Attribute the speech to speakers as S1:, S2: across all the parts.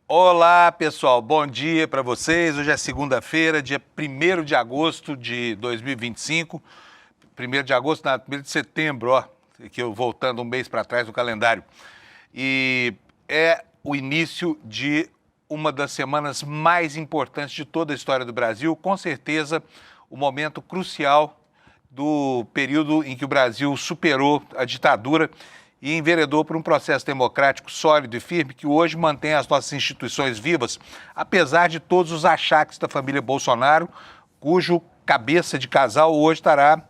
S1: Olá, pessoal. Bom dia para vocês. Hoje é segunda-feira, dia 1º de agosto de 2025. 1º de agosto, não, 1º de setembro, ó, que eu voltando um mês para trás no calendário. E é o início de uma das semanas mais importantes de toda a história do Brasil, com certeza o momento crucial do período em que o Brasil superou a ditadura e enveredou por um processo democrático sólido e firme que hoje mantém as nossas instituições vivas, apesar de todos os achaques da família Bolsonaro, cujo cabeça de casal hoje estará,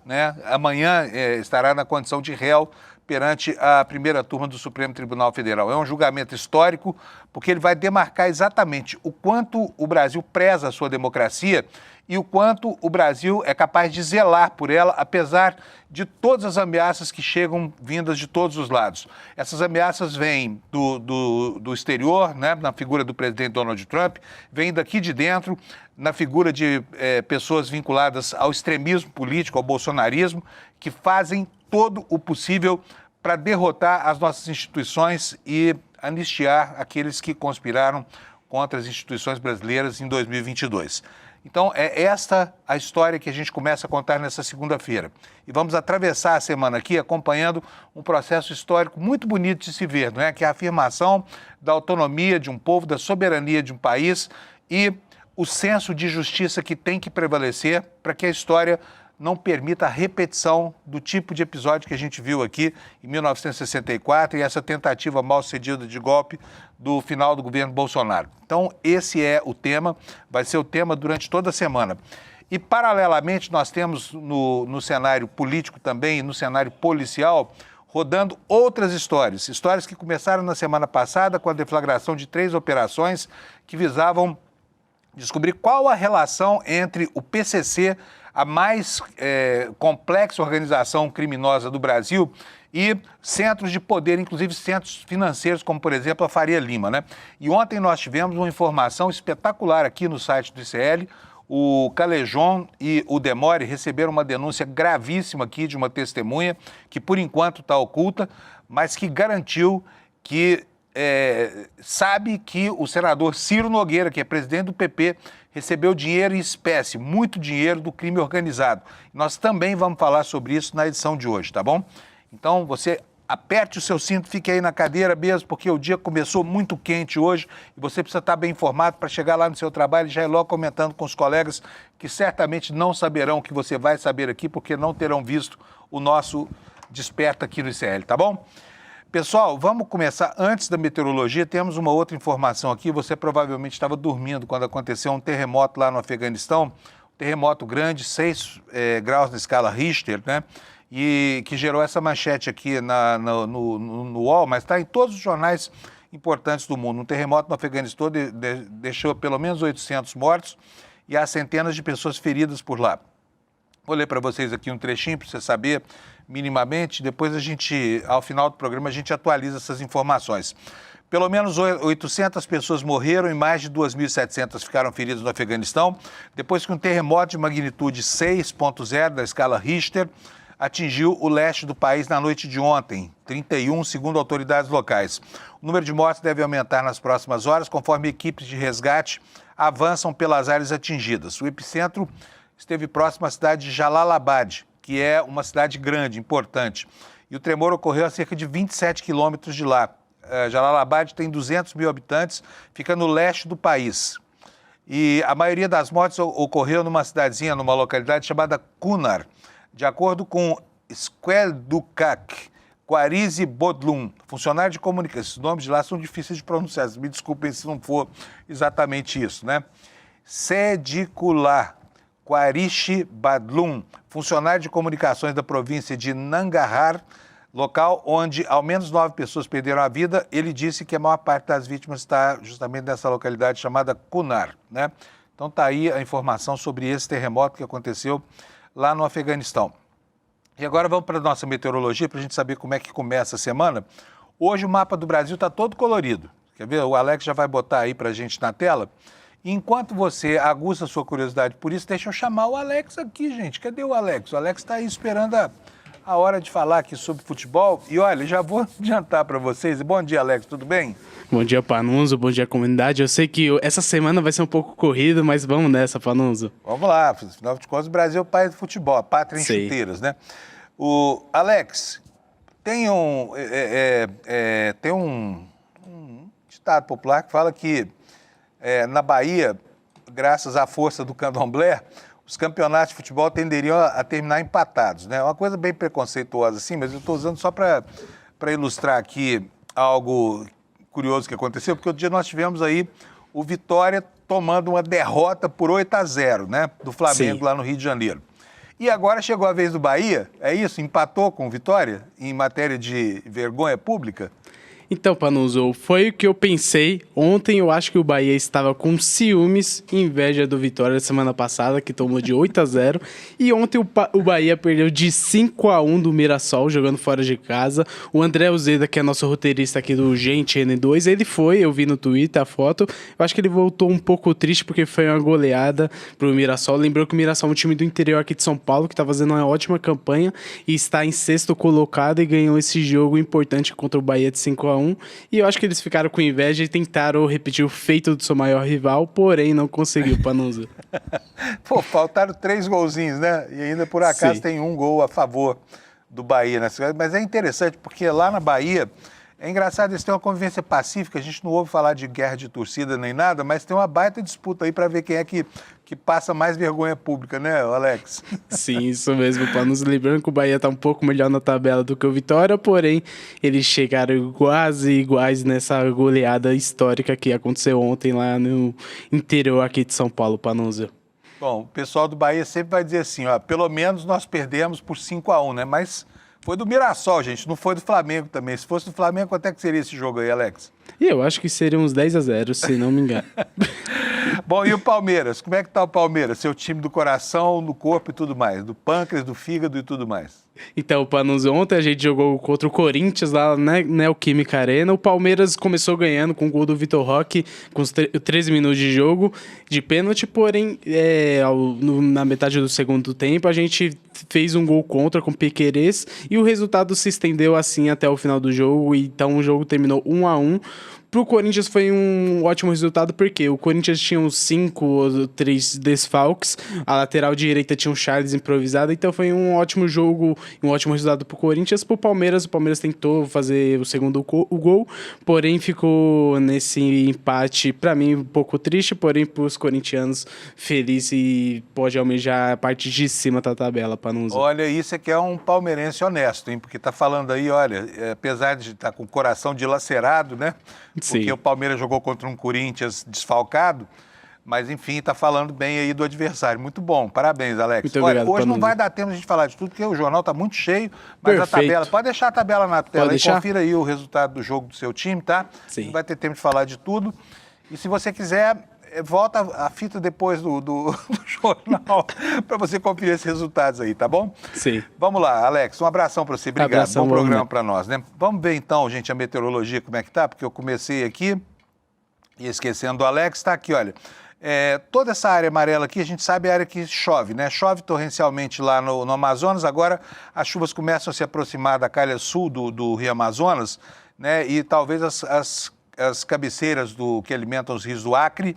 S1: amanhã estará na condição de réu perante a primeira turma do Supremo Tribunal Federal. É um julgamento histórico porque ele vai demarcar exatamente o quanto o Brasil preza a sua democracia e o quanto o Brasil é capaz de zelar por ela, apesar de todas as ameaças que chegam vindas de todos os lados. Essas ameaças vêm do exterior, na figura do presidente Donald Trump, vêm daqui de dentro, na figura de pessoas vinculadas ao extremismo político, ao bolsonarismo, que fazem todo o possível para derrotar as nossas instituições e anistiar aqueles que conspiraram contra as instituições brasileiras em 2022. Então, é esta a história que a gente começa a contar nessa segunda-feira. E vamos atravessar a semana aqui acompanhando um processo histórico muito bonito de se ver, não é? Que é a afirmação da autonomia de um povo, da soberania de um país e o senso de justiça que tem que prevalecer para que a história não permita a repetição do tipo de episódio que a gente viu aqui em 1964 e essa tentativa mal sucedida de golpe do final do governo Bolsonaro. Então, esse é o tema, vai ser o tema durante toda a semana. E, paralelamente, nós temos no cenário político também, no cenário policial, rodando outras histórias que começaram na semana passada com a deflagração de 3 operações que visavam descobrir qual a relação entre o PCC, a mais complexa organização criminosa do Brasil, e centros de poder, inclusive centros financeiros, como, por exemplo, a Faria Lima, né? E ontem nós tivemos uma informação espetacular aqui no site do ICL. O Calejon e o Demore receberam uma denúncia gravíssima aqui de uma testemunha, que por enquanto está oculta, mas que garantiu que sabe que o senador Ciro Nogueira, que é presidente do PP, recebeu dinheiro em espécie, muito dinheiro do crime organizado. Nós também vamos falar sobre isso na edição de hoje, tá bom? Então, você aperte o seu cinto, fique aí na cadeira mesmo, porque o dia começou muito quente hoje e você precisa estar bem informado para chegar lá no seu trabalho e já ir logo comentando com os colegas que certamente não saberão o que você vai saber aqui, porque não terão visto o nosso Desperta aqui no ICL, tá bom? Pessoal, vamos começar. Antes da meteorologia, temos uma outra informação aqui. Você provavelmente estava dormindo quando aconteceu um terremoto lá no Afeganistão, um terremoto grande, 6 graus na escala Richter, né? E que gerou essa manchete aqui no UOL, mas está em todos os jornais importantes do mundo. Um terremoto no Afeganistão deixou pelo menos 800 mortos e há centenas de pessoas feridas por lá. Vou ler para vocês aqui um trechinho para você saber minimamente, depois ao final do programa, a gente atualiza essas informações. Pelo menos 800 pessoas morreram e mais de 2.700 ficaram feridas no Afeganistão, depois que um terremoto de magnitude 6.0 da escala Richter atingiu o leste do país na noite de ontem, 31, segundo autoridades locais. O número de mortes deve aumentar nas próximas horas, conforme equipes de resgate avançam pelas áreas atingidas. O epicentro esteve próximo à cidade de Jalalabad, que é uma cidade grande, importante. E o tremor ocorreu a cerca de 27 quilômetros de lá. Jalalabad tem 200 mil habitantes, fica no leste do país. E a maioria das mortes ocorreu numa cidadezinha, numa localidade chamada Kunar. De acordo com Squeldukak, Quarizi Bodlum, funcionário de comunicação. Esses nomes de lá são difíceis de pronunciar, me desculpem se não for exatamente isso, né? Sedikulah Quarishi Badlum, funcionário de comunicações da província de Nangarhar, local onde ao menos 9 pessoas perderam a vida. Ele disse que a maior parte das vítimas está justamente nessa localidade chamada Kunar, né? Então está aí a informação sobre esse terremoto que aconteceu lá no Afeganistão. E agora vamos para a nossa meteorologia, para a gente saber como é que começa a semana. Hoje o mapa do Brasil está todo colorido. Quer ver? O Alex já vai botar aí para a gente na tela. E enquanto você aguça a sua curiosidade por isso, deixa eu chamar o Alex aqui, gente. Cadê o Alex? O Alex está aí esperando a hora de falar aqui sobre futebol. E olha, já vou adiantar para vocês. Bom dia, Alex, tudo bem?
S2: Bom dia, Panunzo. Bom dia, comunidade. Eu sei que essa semana vai ser um pouco corrida, mas vamos nessa, Panunzo.
S1: Vamos lá. Afinal de contas, o Brasil é o país do futebol, a pátria em chuteiras, né? O Alex, tem um ditado popular que fala que na Bahia, graças à força do candomblé, os campeonatos de futebol tenderiam a terminar empatados, né? Uma coisa bem preconceituosa assim, mas eu estou usando só para ilustrar aqui algo curioso que aconteceu, porque outro dia nós tivemos aí o Vitória tomando uma derrota por 8-0, né? Do Flamengo. Sim. Lá no Rio de Janeiro. E agora chegou a vez do Bahia, é isso? Empatou com o Vitória em matéria de vergonha pública?
S2: Então, Panunzo, foi o que eu pensei. Ontem eu acho que o Bahia estava com ciúmes e inveja do Vitória da semana passada, que tomou de 8-0. E ontem o Bahia perdeu de 5-1 do Mirassol, jogando fora de casa. O André Uzeda, que é nosso roteirista aqui do Gente N2, ele foi, eu vi no Twitter a foto. Eu acho que ele voltou um pouco triste porque foi uma goleada pro Mirassol. Lembrou que o Mirassol é um time do interior aqui de São Paulo, que está fazendo uma ótima campanha e está em sexto colocado e ganhou esse jogo importante contra o Bahia de 5-1. E eu acho que eles ficaram com inveja e tentaram repetir o feito do seu maior rival, porém não conseguiu, Panunzo.
S1: Pô, faltaram 3 golzinhos, né? E ainda por acaso Sim. Tem um gol a favor do Bahia, né? Mas é interessante porque lá na Bahia, é engraçado, eles têm uma convivência pacífica, a gente não ouve falar de guerra de torcida nem nada, mas tem uma baita disputa aí para ver quem é que passa mais vergonha pública, né, Alex?
S2: Sim, isso mesmo, Panunzo. Lembrando que o Bahia está um pouco melhor na tabela do que o Vitória, porém eles chegaram quase iguais nessa goleada histórica que aconteceu ontem lá no interior aqui de São Paulo, Panunzo.
S1: Bom, o pessoal do Bahia sempre vai dizer assim, ó, pelo menos nós perdemos por 5-1, né, mas foi do Mirassol, gente, não foi do Flamengo também. Se fosse do Flamengo, quanto é que seria esse jogo aí, Alex?
S2: E eu acho que seria uns 10-0, se não me engano.
S1: Bom, e o Palmeiras? Como é que tá o Palmeiras? Seu time do coração, do corpo e tudo mais, do pâncreas, do fígado e tudo mais.
S2: Então, Panunzo, ontem a gente jogou contra o Corinthians lá na Neoquímica Arena. O Palmeiras começou ganhando com o gol do Vitor Roque, com os 13 minutos de jogo, de pênalti, porém, na metade do segundo tempo, a gente fez um gol contra com o Piquerez e o resultado se estendeu assim até o final do jogo, então o jogo terminou 1-1. Pro Corinthians foi um ótimo resultado, porque o Corinthians tinha uns 5 ou 3 desfalques, a lateral direita tinha um Charles improvisado, então foi um ótimo jogo, um ótimo resultado pro Corinthians. Pro Palmeiras, o Palmeiras tentou fazer o segundo gol, porém ficou nesse empate, pra mim, um pouco triste, porém pros corintianos, feliz e pode almejar a parte de cima da tabela, Panunzo.
S1: Olha, isso é que é um palmeirense honesto, hein? Porque tá falando aí, olha, apesar de estar com o coração dilacerado, né? Porque Sim. O Palmeiras jogou contra um Corinthians desfalcado, mas enfim, está falando bem aí do adversário. Muito bom, parabéns, Alex.
S2: Muito obrigado,
S1: hoje
S2: Panunzo.
S1: Não vai dar tempo de a gente falar de tudo, porque o jornal está muito cheio, mas Perfeito. A tabela, pode deixar a tabela na tela e confira aí o resultado do jogo do seu time, tá?
S2: Sim.
S1: Não vai ter tempo de falar de tudo. E se você quiser, volta a fita depois do jornal para você conferir esses resultados aí, tá bom?
S2: Sim.
S1: Vamos lá, Alex, um abração para você, obrigado.
S2: Abração,
S1: bom programa para nós, né? Vamos ver então, gente, a meteorologia, como é que tá, porque eu comecei aqui e esquecendo do Alex, tá aqui, olha. Toda essa área amarela aqui, a gente sabe é a área que chove, né? Chove torrencialmente lá no Amazonas, agora as chuvas começam a se aproximar da calha sul do Rio Amazonas, né? E talvez as cabeceiras que alimentam os rios do Acre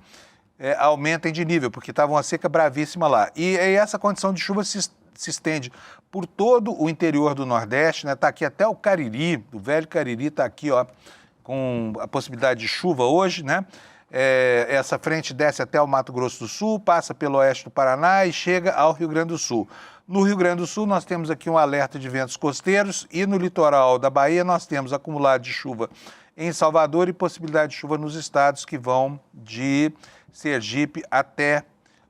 S1: aumentem de nível, porque estava uma seca bravíssima lá. E essa condição de chuva se estende por todo o interior do Nordeste, né? Está aqui até o Cariri, o velho Cariri está aqui, ó, com a possibilidade de chuva hoje, né? Essa frente desce até o Mato Grosso do Sul, passa pelo oeste do Paraná e chega ao Rio Grande do Sul. No Rio Grande do Sul, nós temos aqui um alerta de ventos costeiros e no litoral da Bahia nós temos acumulado de chuva em Salvador e possibilidade de chuva nos estados que vão de Sergipe até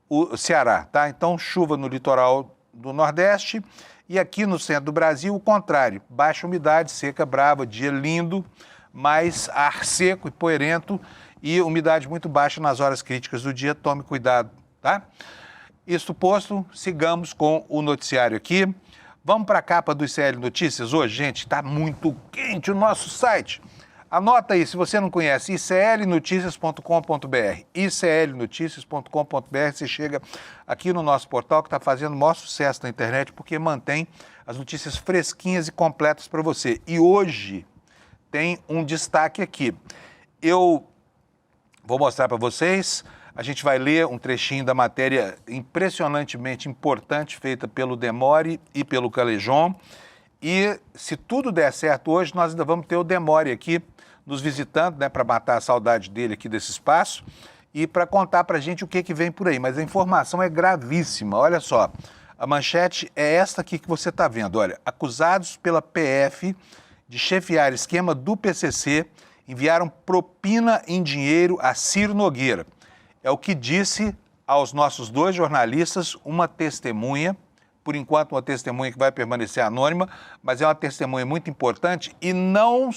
S1: o Ceará, tá? Então, chuva no litoral do Nordeste e aqui no centro do Brasil, o contrário, baixa umidade, seca brava, dia lindo, mas ar seco e poeirento e umidade muito baixa nas horas críticas do dia, tome cuidado, tá? Isto posto, sigamos com o noticiário aqui. Vamos para a capa do ICL Notícias hoje, gente, está muito quente o nosso site. Anota aí, se você não conhece, iclnoticias.com.br, iclnoticias.com.br, você chega aqui no nosso portal que está fazendo o maior sucesso na internet porque mantém as notícias fresquinhas e completas para você. E hoje tem um destaque aqui. Eu vou mostrar para vocês, a gente vai ler um trechinho da matéria impressionantemente importante feita pelo Demore e pelo Calejon. E se tudo der certo hoje, nós ainda vamos ter o Demore aqui nos visitando, né, para matar a saudade dele aqui desse espaço e para contar para a gente o que vem por aí. Mas a informação é gravíssima. Olha só, a manchete é esta aqui que você está vendo. Olha, acusados pela PF de chefiar esquema do PCC enviaram propina em dinheiro a Ciro Nogueira. É o que disse aos nossos 2 jornalistas uma testemunha, por enquanto uma testemunha que vai permanecer anônima, mas é uma testemunha muito importante e não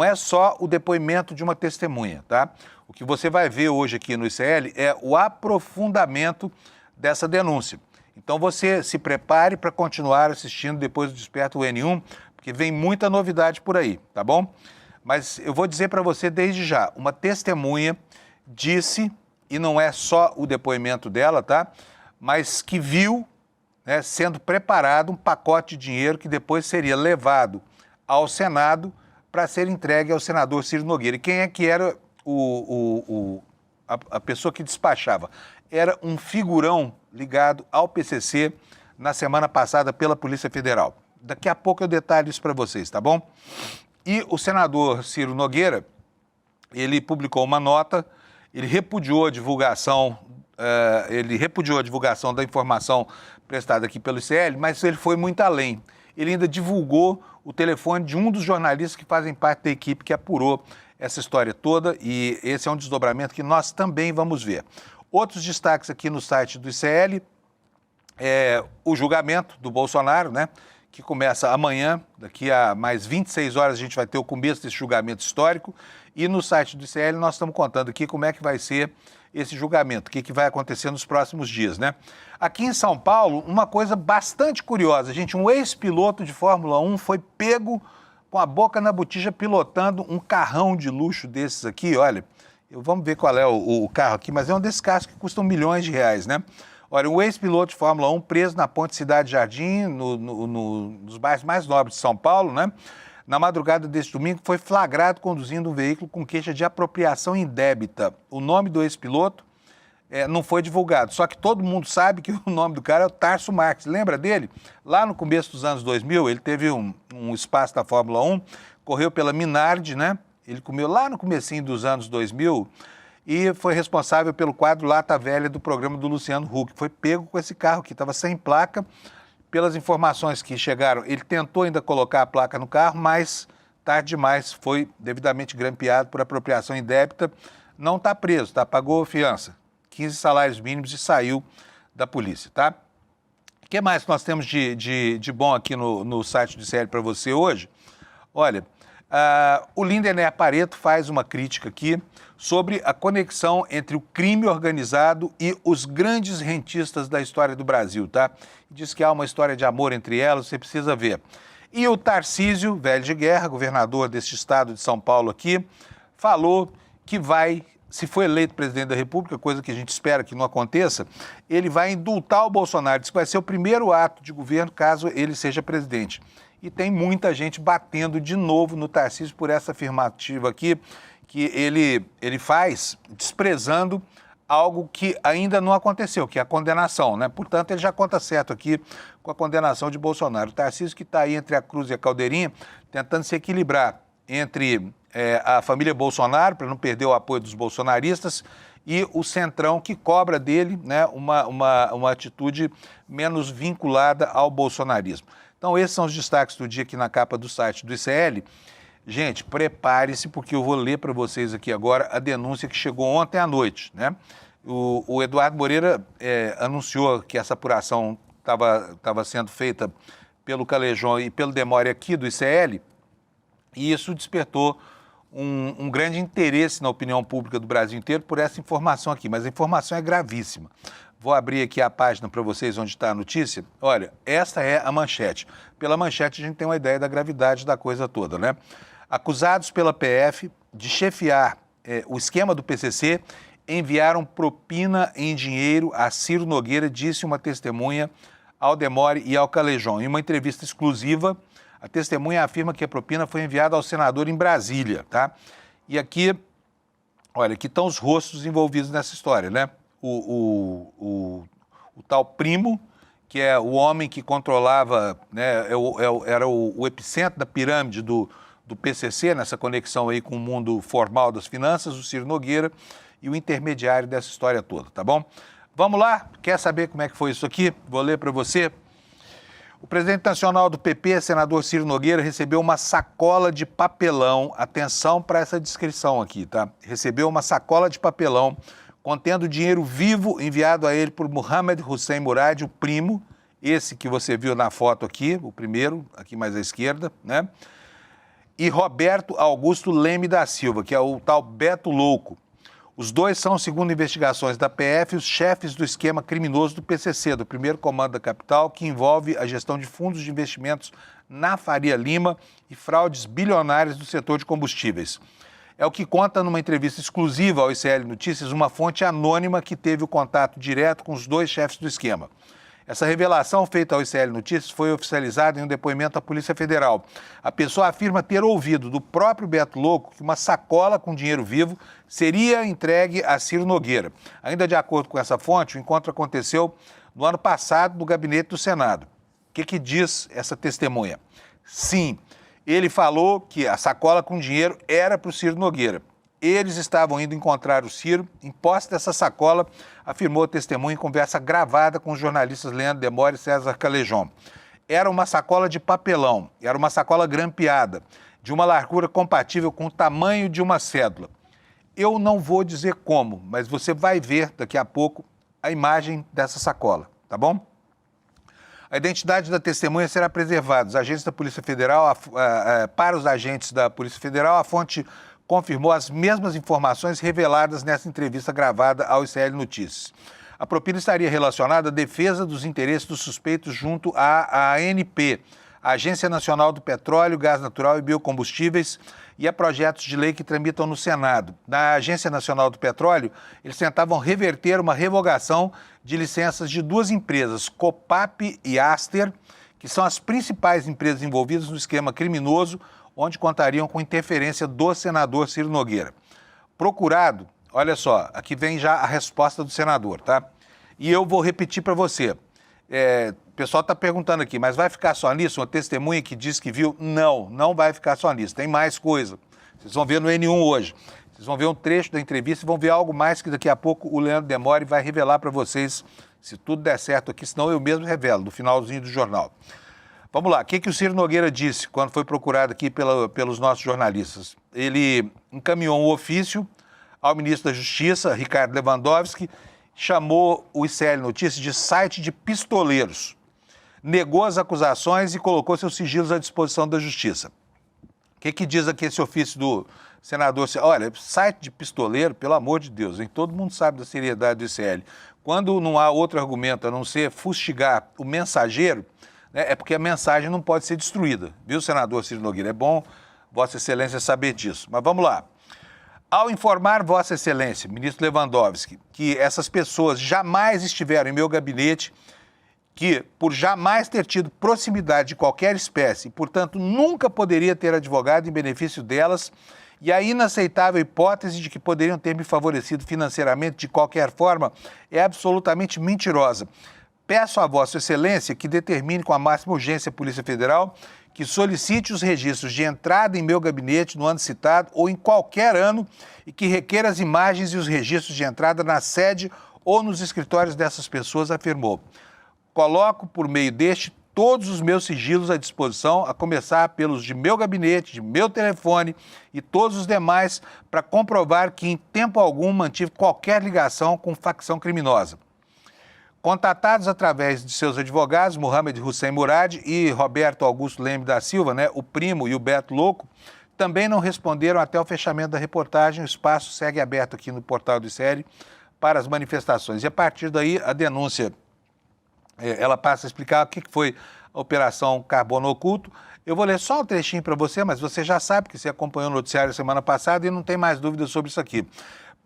S1: é só o depoimento de uma testemunha, tá? O que você vai ver hoje aqui no ICL é o aprofundamento dessa denúncia. Então você se prepare para continuar assistindo depois do Desperta o N1, porque vem muita novidade por aí, tá bom? Mas eu vou dizer para você desde já, uma testemunha disse, e não é só o depoimento dela, tá? Mas que viu, né, sendo preparado um pacote de dinheiro que depois seria levado ao Senado para ser entregue ao senador Ciro Nogueira. E quem é que era a pessoa que despachava? Era um figurão ligado ao PCC na semana passada pela Polícia Federal. Daqui a pouco eu detalho isso para vocês, tá bom? E o senador Ciro Nogueira, ele publicou uma nota, ele repudiou a divulgação da informação prestada aqui pelo ICL, mas ele foi muito além. Ele ainda divulgou o telefone de um dos jornalistas que fazem parte da equipe que apurou essa história toda e esse é um desdobramento que nós também vamos ver. Outros destaques aqui no site do ICL é o julgamento do Bolsonaro, né, que começa amanhã, daqui a mais 26 horas a gente vai ter o começo desse julgamento histórico e no site do ICL nós estamos contando aqui como é que vai ser esse julgamento, o que vai acontecer nos próximos dias, né? Aqui em São Paulo, uma coisa bastante curiosa, gente, um ex-piloto de Fórmula 1 foi pego com a boca na botija pilotando um carrão de luxo desses aqui, olha, vamos ver qual é o carro aqui, mas é um desses carros que custam milhões de reais, né? Olha, um ex-piloto de Fórmula 1 preso na Ponte Cidade Jardim, nos bairros mais nobres de São Paulo, né? Na madrugada deste domingo, foi flagrado conduzindo um veículo com queixa de apropriação indébita. O nome do ex-piloto não foi divulgado, só que todo mundo sabe que o nome do cara é o Tarso Marques. Lembra dele? Lá no começo dos anos 2000, ele teve um espaço da Fórmula 1, correu pela Minardi, né? Ele comeu lá no comecinho dos anos 2000 e foi responsável pelo quadro Lata Velha do programa do Luciano Huck. Foi pego com esse carro que estava sem placa. Pelas informações que chegaram, ele tentou ainda colocar a placa no carro, mas tarde demais, foi devidamente grampeado por apropriação indébita. Não está preso, tá? Pagou fiança, 15 salários mínimos e saiu da polícia, tá? O que mais nós temos de bom aqui no site do ICL para você hoje? Olha, o Lindener Pareto faz uma crítica aqui sobre a conexão entre o crime organizado e os grandes rentistas da história do Brasil, tá? Diz que há uma história de amor entre elas, você precisa ver. E o Tarcísio, velho de guerra, governador deste estado de São Paulo aqui, falou que vai, se for eleito presidente da República, coisa que a gente espera que não aconteça, ele vai indultar o Bolsonaro, diz que vai ser o primeiro ato de governo caso ele seja presidente. E tem muita gente batendo de novo no Tarcísio por essa afirmativa aqui, que ele faz desprezando algo que ainda não aconteceu, que é a condenação, né? Portanto, ele já conta certo aqui com a condenação de Bolsonaro. O Tarcísio que está aí entre a cruz e a caldeirinha, tentando se equilibrar entre a família Bolsonaro, para não perder o apoio dos bolsonaristas, e o Centrão, que cobra dele, né, uma atitude menos vinculada ao bolsonarismo. Então, esses são os destaques do dia aqui na capa do site do ICL. Gente, prepare-se, porque eu vou ler para vocês aqui agora a denúncia que chegou ontem à noite, né? O Eduardo Moreira anunciou que essa apuração estava sendo feita pelo Calejon e pelo Demore aqui do ICL, e isso despertou um grande interesse na opinião pública do Brasil inteiro por essa informação aqui, mas a informação é gravíssima. Vou abrir aqui a página para vocês onde está a notícia. Olha, esta é a manchete. Pela manchete a gente tem uma ideia da gravidade da coisa toda, né? Acusados pela PF de chefiar o esquema do PCC, enviaram propina em dinheiro a Ciro Nogueira, disse uma testemunha ao Demore e ao Calejón. Em uma entrevista exclusiva, a testemunha afirma que a propina foi enviada ao senador em Brasília, tá? E aqui, olha, aqui estão os rostos envolvidos nessa história, né? O tal Primo, que é o homem que controlava, né, era o epicentro da pirâmide do PCC, nessa conexão aí com o mundo formal das finanças, o Ciro Nogueira, e o intermediário dessa história toda, tá bom? Vamos lá? Quer saber como é que foi isso aqui? Vou ler para você. O presidente nacional do PP, senador Ciro Nogueira, recebeu uma sacola de papelão. Atenção para essa descrição aqui, tá? Recebeu uma sacola de papelão contendo dinheiro vivo enviado a ele por Mohamed Hussein Murad, o primo, esse que você viu na foto aqui, o primeiro, aqui mais à esquerda, né? E Roberto Augusto Leme da Silva, que é o tal Beto Louco. Os dois são, segundo investigações da PF, os chefes do esquema criminoso do PCC, do primeiro comando da capital, que envolve a gestão de fundos de investimentos na Faria Lima e fraudes bilionárias do setor de combustíveis. É o que conta numa entrevista exclusiva ao ICL Notícias uma fonte anônima que teve o contato direto com os dois chefes do esquema. Essa revelação feita ao ICL Notícias foi oficializada em um depoimento à Polícia Federal. A pessoa afirma ter ouvido do próprio Beto Louco que uma sacola com dinheiro vivo seria entregue a Ciro Nogueira. Ainda de acordo com essa fonte, o encontro aconteceu no ano passado no gabinete do Senado. O que diz essa testemunha? Sim, ele falou que a sacola com dinheiro era para o Ciro Nogueira. Eles estavam indo encontrar o Ciro. Em posse dessa sacola, afirmou a testemunha em conversa gravada com os jornalistas Leandro Demore e César Calejón. Era uma sacola de papelão, era uma sacola grampeada, de uma largura compatível com o tamanho de uma cédula. Eu não vou dizer como, mas você vai ver daqui a pouco a imagem dessa sacola, tá bom? A identidade da testemunha será preservada. Os agentes da Polícia Federal, para os agentes da Polícia Federal, a fonte confirmou as mesmas informações reveladas nessa entrevista gravada ao ICL Notícias. A propina estaria relacionada à defesa dos interesses dos suspeitos junto à ANP, a Agência Nacional do Petróleo, Gás Natural e Biocombustíveis, e a projetos de lei que tramitam no Senado. Na Agência Nacional do Petróleo, eles tentavam reverter uma revogação de licenças de duas empresas, Copap e Aster, que são as principais empresas envolvidas no esquema criminoso, onde contariam com interferência do senador Ciro Nogueira. Procurado, olha só, aqui vem já a resposta do senador, tá? E eu vou repetir para você. O pessoal está perguntando aqui, mas vai ficar só nisso? Uma testemunha que diz que viu? Não, não vai ficar só nisso. Tem mais coisa. Vocês vão ver no N1 hoje. Vocês vão ver um trecho da entrevista e vão ver algo mais que daqui a pouco o Leandro Demore vai revelar para vocês, se tudo der certo aqui, senão eu mesmo revelo, no finalzinho do jornal. Vamos lá, o que o Ciro Nogueira disse quando foi procurado aqui pelos nossos jornalistas? Ele encaminhou um ofício ao ministro da Justiça, Ricardo Lewandowski, chamou o ICL Notícias de site de pistoleiros, negou as acusações e colocou seus sigilos à disposição da Justiça. O que diz aqui esse ofício do senador? Olha, site de pistoleiro, pelo amor de Deus, hein? Todo mundo sabe da seriedade do ICL. Quando não há outro argumento a não ser fustigar o mensageiro, é porque a mensagem não pode ser destruída, viu, senador Ciro Nogueira? É bom Vossa Excelência saber disso. Mas vamos lá. Ao informar Vossa Excelência, ministro Lewandowski, que essas pessoas jamais estiveram em meu gabinete, que por jamais ter tido proximidade de qualquer espécie, portanto nunca poderia ter advogado em benefício delas, e a inaceitável hipótese de que poderiam ter me favorecido financeiramente de qualquer forma é absolutamente mentirosa. Peço a Vossa Excelência que determine com a máxima urgência a Polícia Federal que solicite os registros de entrada em meu gabinete no ano citado ou em qualquer ano e que requeira as imagens e os registros de entrada na sede ou nos escritórios dessas pessoas, afirmou. Coloco por meio deste todos os meus sigilos à disposição, a começar pelos de meu gabinete, de meu telefone e todos os demais, para comprovar que em tempo algum mantive qualquer ligação com facção criminosa. Contatados através de seus advogados, Mohamed Hussein Murad e Roberto Augusto Leme da Silva, o primo e o Beto Louco, também não responderam até o fechamento da reportagem. O espaço segue aberto aqui no portal do ICL para as manifestações. E a partir daí, a denúncia, ela passa a explicar o que foi a Operação Carbono Oculto. Eu vou ler só um trechinho para você, mas você já sabe, que você acompanhou o noticiário semana passada e não tem mais dúvidas sobre isso aqui.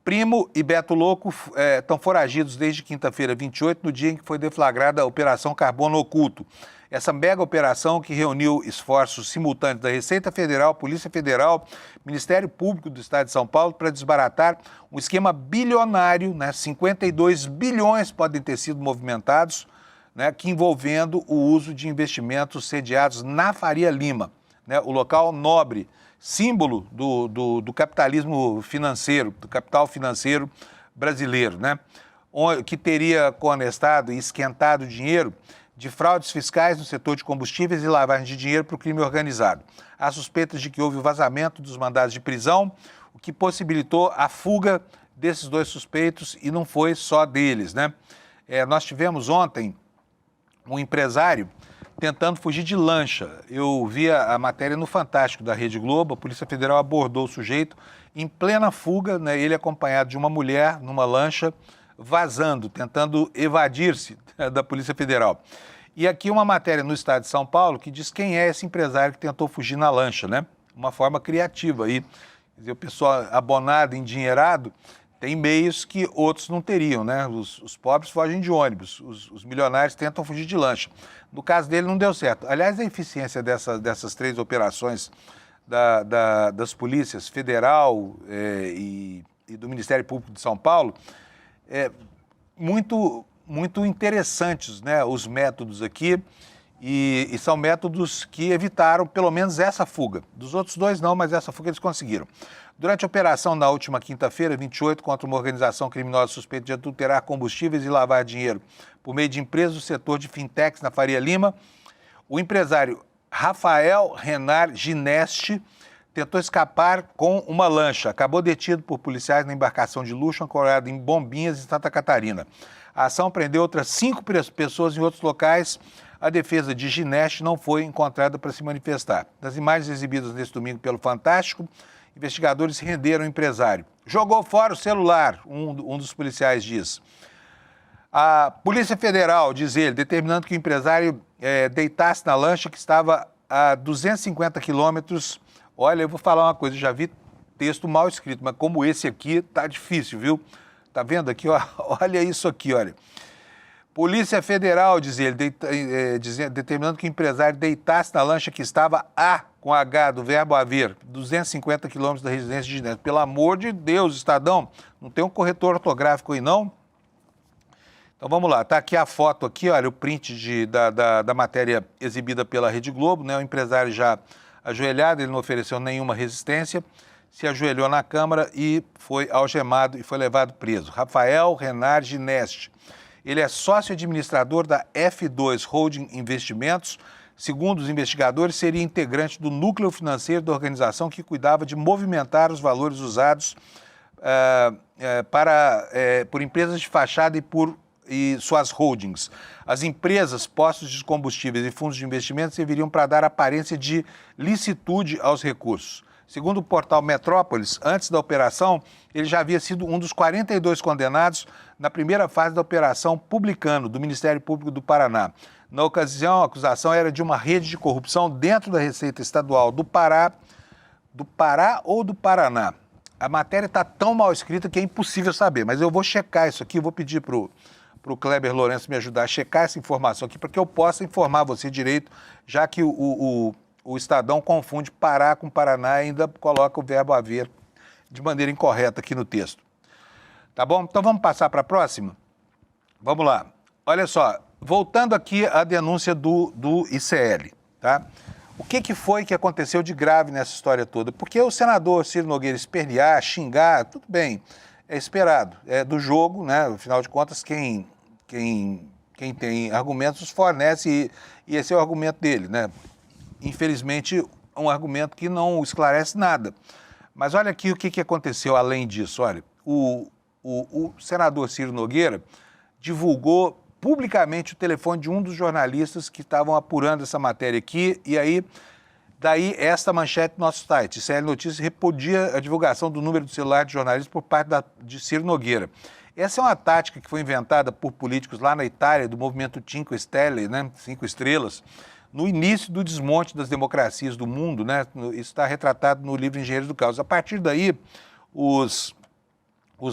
S1: Primo e Beto Louco estão foragidos desde quinta-feira, 28, no dia em que foi deflagrada a Operação Carbono Oculto. Essa mega operação que reuniu esforços simultâneos da Receita Federal, Polícia Federal, Ministério Público do Estado de São Paulo para desbaratar um esquema bilionário, né? 52 bilhões podem ter sido movimentados, né? Que envolvendo o uso de investimentos sediados na Faria Lima, né? O local nobre, símbolo do capitalismo financeiro, do capital financeiro brasileiro, né? Que teria conestado e esquentado dinheiro de fraudes fiscais no setor de combustíveis e lavagem de dinheiro para o crime organizado. Há suspeitas de que houve o vazamento dos mandados de prisão, o que possibilitou a fuga desses dois suspeitos, e não foi só deles, né? Nós tivemos ontem um empresário tentando fugir de lancha. Eu vi a matéria no Fantástico da Rede Globo. A Polícia Federal abordou o sujeito em plena fuga, né? Ele acompanhado de uma mulher numa lancha, vazando, tentando evadir-se da Polícia Federal. E aqui uma matéria no Estado de São Paulo que diz quem é esse empresário que tentou fugir na lancha, né? Uma forma criativa aí. Quer dizer, o pessoal abonado, endinheirado, tem meios que outros não teriam, né? Os pobres fogem de ônibus, os milionários tentam fugir de lancha. No caso dele não deu certo. Aliás, a eficiência dessas três operações das polícias federal e do Ministério Público de São Paulo muito interessantes, né? Os métodos aqui, e são métodos que evitaram pelo menos essa fuga. Dos outros dois não, mas essa fuga eles conseguiram. Durante a operação na última quinta-feira, 28, contra uma organização criminosa suspeita de adulterar combustíveis e lavar dinheiro por meio de empresas do setor de fintechs na Faria Lima, o empresário Rafael Renar Gineste tentou escapar com uma lancha. Acabou detido por policiais na embarcação de luxo ancorada em Bombinhas, em Santa Catarina. A ação prendeu outras 5 pessoas em outros locais. A defesa de Gineste não foi encontrada para se manifestar. Nas imagens exibidas neste domingo pelo Fantástico, investigadores renderam o empresário. Jogou fora o celular, um dos policiais diz. A Polícia Federal, diz ele, determinando que o empresário deitasse na lancha que estava a 250 quilômetros. Olha, eu vou falar uma coisa, eu já vi texto mal escrito, mas como esse aqui, tá difícil, viu? Tá vendo aqui, ó? Olha isso aqui, olha. Polícia Federal, diz ele, determinando que o empresário deitasse na lancha que estava com H, do verbo haver, 250 quilômetros da residência de Gineste. Pelo amor de Deus, Estadão, não tem um corretor ortográfico aí, não? Então vamos lá, tá aqui a foto aqui, olha, o print da matéria exibida pela Rede Globo, né? O empresário já ajoelhado, ele não ofereceu nenhuma resistência, se ajoelhou na Câmara e foi algemado e foi levado preso. Rafael Renar Gineste. Ele é sócio administrador da F2 Holding Investimentos. Segundo os investigadores, seria integrante do núcleo financeiro da organização que cuidava de movimentar os valores usados por empresas de fachada e suas holdings. As empresas, postos de combustíveis e fundos de investimentos serviriam para dar aparência de licitude aos recursos. Segundo o portal Metrópolis, antes da operação, ele já havia sido um dos 42 condenados na primeira fase da Operação Publicano, do Ministério Público do Paraná. Na ocasião, a acusação era de uma rede de corrupção dentro da Receita Estadual do Pará ou do Paraná. A matéria está tão mal escrita que é impossível saber, mas eu vou checar isso aqui, vou pedir para o Kleber Lourenço me ajudar a checar essa informação aqui, para que eu possa informar você direito, já que o Estadão confunde Pará com Paraná e ainda coloca o verbo haver de maneira incorreta aqui no texto. Tá bom? Então vamos passar para a próxima? Vamos lá. Olha só, voltando aqui à denúncia do ICL, tá? O que foi que aconteceu de grave nessa história toda? Porque o senador Ciro Nogueira espernear, xingar, tudo bem, é esperado, é do jogo, né? Afinal de contas, quem tem argumentos os fornece e esse é o argumento dele, né? Infelizmente, um argumento que não esclarece nada. Mas olha aqui o que aconteceu além disso. Olha, o senador Ciro Nogueira divulgou publicamente o telefone de um dos jornalistas que estavam apurando essa matéria aqui, e aí, daí esta manchete do nosso site. ICL Notícias repudia a divulgação do número do celular de jornalistas por parte de Ciro Nogueira. Essa é uma tática que foi inventada por políticos lá na Itália, do movimento Cinque Stelle, né? 5 estrelas, no início do desmonte das democracias do mundo, né? Isso está retratado no livro Engenheiros do Caos. A partir daí, os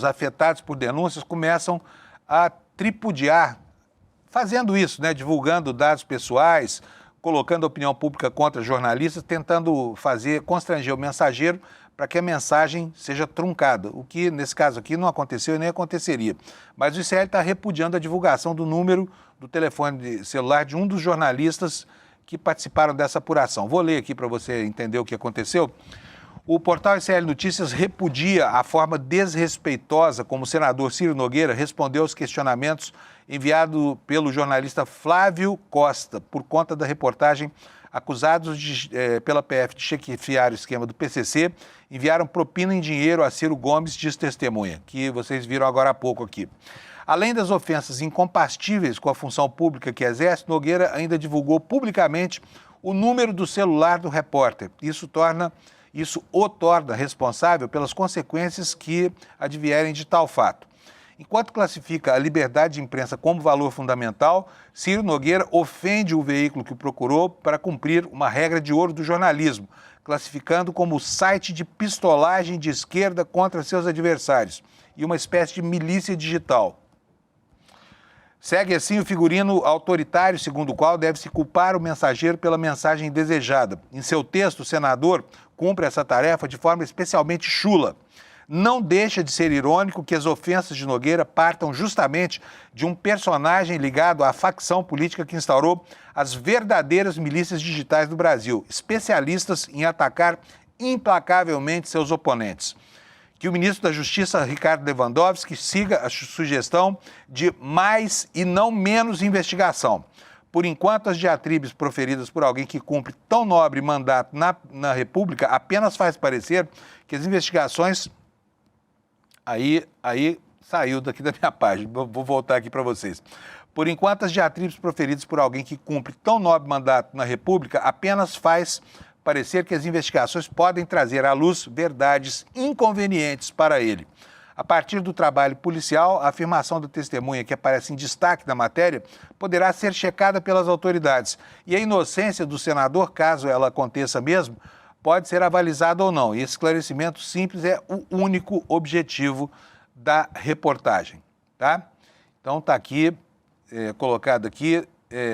S1: afetados por denúncias começam a tripudiar, fazendo isso, né? Divulgando dados pessoais, colocando a opinião pública contra jornalistas, tentando constranger o mensageiro para que a mensagem seja truncada, o que, nesse caso aqui, não aconteceu e nem aconteceria. Mas o ICL está repudiando a divulgação do número do telefone celular de um dos jornalistas que participaram dessa apuração. Vou ler aqui para você entender o que aconteceu. O portal ICL Notícias repudia a forma desrespeitosa como o senador Ciro Nogueira respondeu aos questionamentos enviados pelo jornalista Flávio Costa, por conta da reportagem. Acusados pela PF de chefiar o esquema do PCC, enviaram propina em dinheiro a Ciro Gomes, diz testemunha, que vocês viram agora há pouco aqui. Além das ofensas incompatíveis com a função pública que exerce, Nogueira ainda divulgou publicamente o número do celular do repórter. Isso o torna responsável pelas consequências que advierem de tal fato. Enquanto classifica a liberdade de imprensa como valor fundamental, Ciro Nogueira ofende o veículo que o procurou para cumprir uma regra de ouro do jornalismo, classificando como site de pistolagem de esquerda contra seus adversários e uma espécie de milícia digital. Segue assim o figurino autoritário, segundo o qual deve-se culpar o mensageiro pela mensagem desejada. Em seu texto, o senador cumpre essa tarefa de forma especialmente chula. Não deixa de ser irônico que as ofensas de Nogueira partam justamente de um personagem ligado à facção política que instaurou as verdadeiras milícias digitais do Brasil, especialistas em atacar implacavelmente seus oponentes. Que o ministro da Justiça, Ricardo Lewandowski, siga a sugestão de mais e não menos investigação. Por enquanto, as diatribes proferidas por alguém que cumpre tão nobre mandato na República apenas faz parecer que as investigações... Aí saiu daqui da minha página, vou voltar aqui para vocês. Por enquanto, as diatribes proferidas por alguém que cumpre tão nobre mandato na República apenas faz parecer que as investigações podem trazer à luz verdades inconvenientes para ele. A partir do trabalho policial, a afirmação da testemunha que aparece em destaque na matéria poderá ser checada pelas autoridades. E a inocência do senador, caso ela aconteça mesmo, pode ser avalizado ou não. E esse esclarecimento simples é o único objetivo da reportagem, tá? Então está aqui, colocado aqui,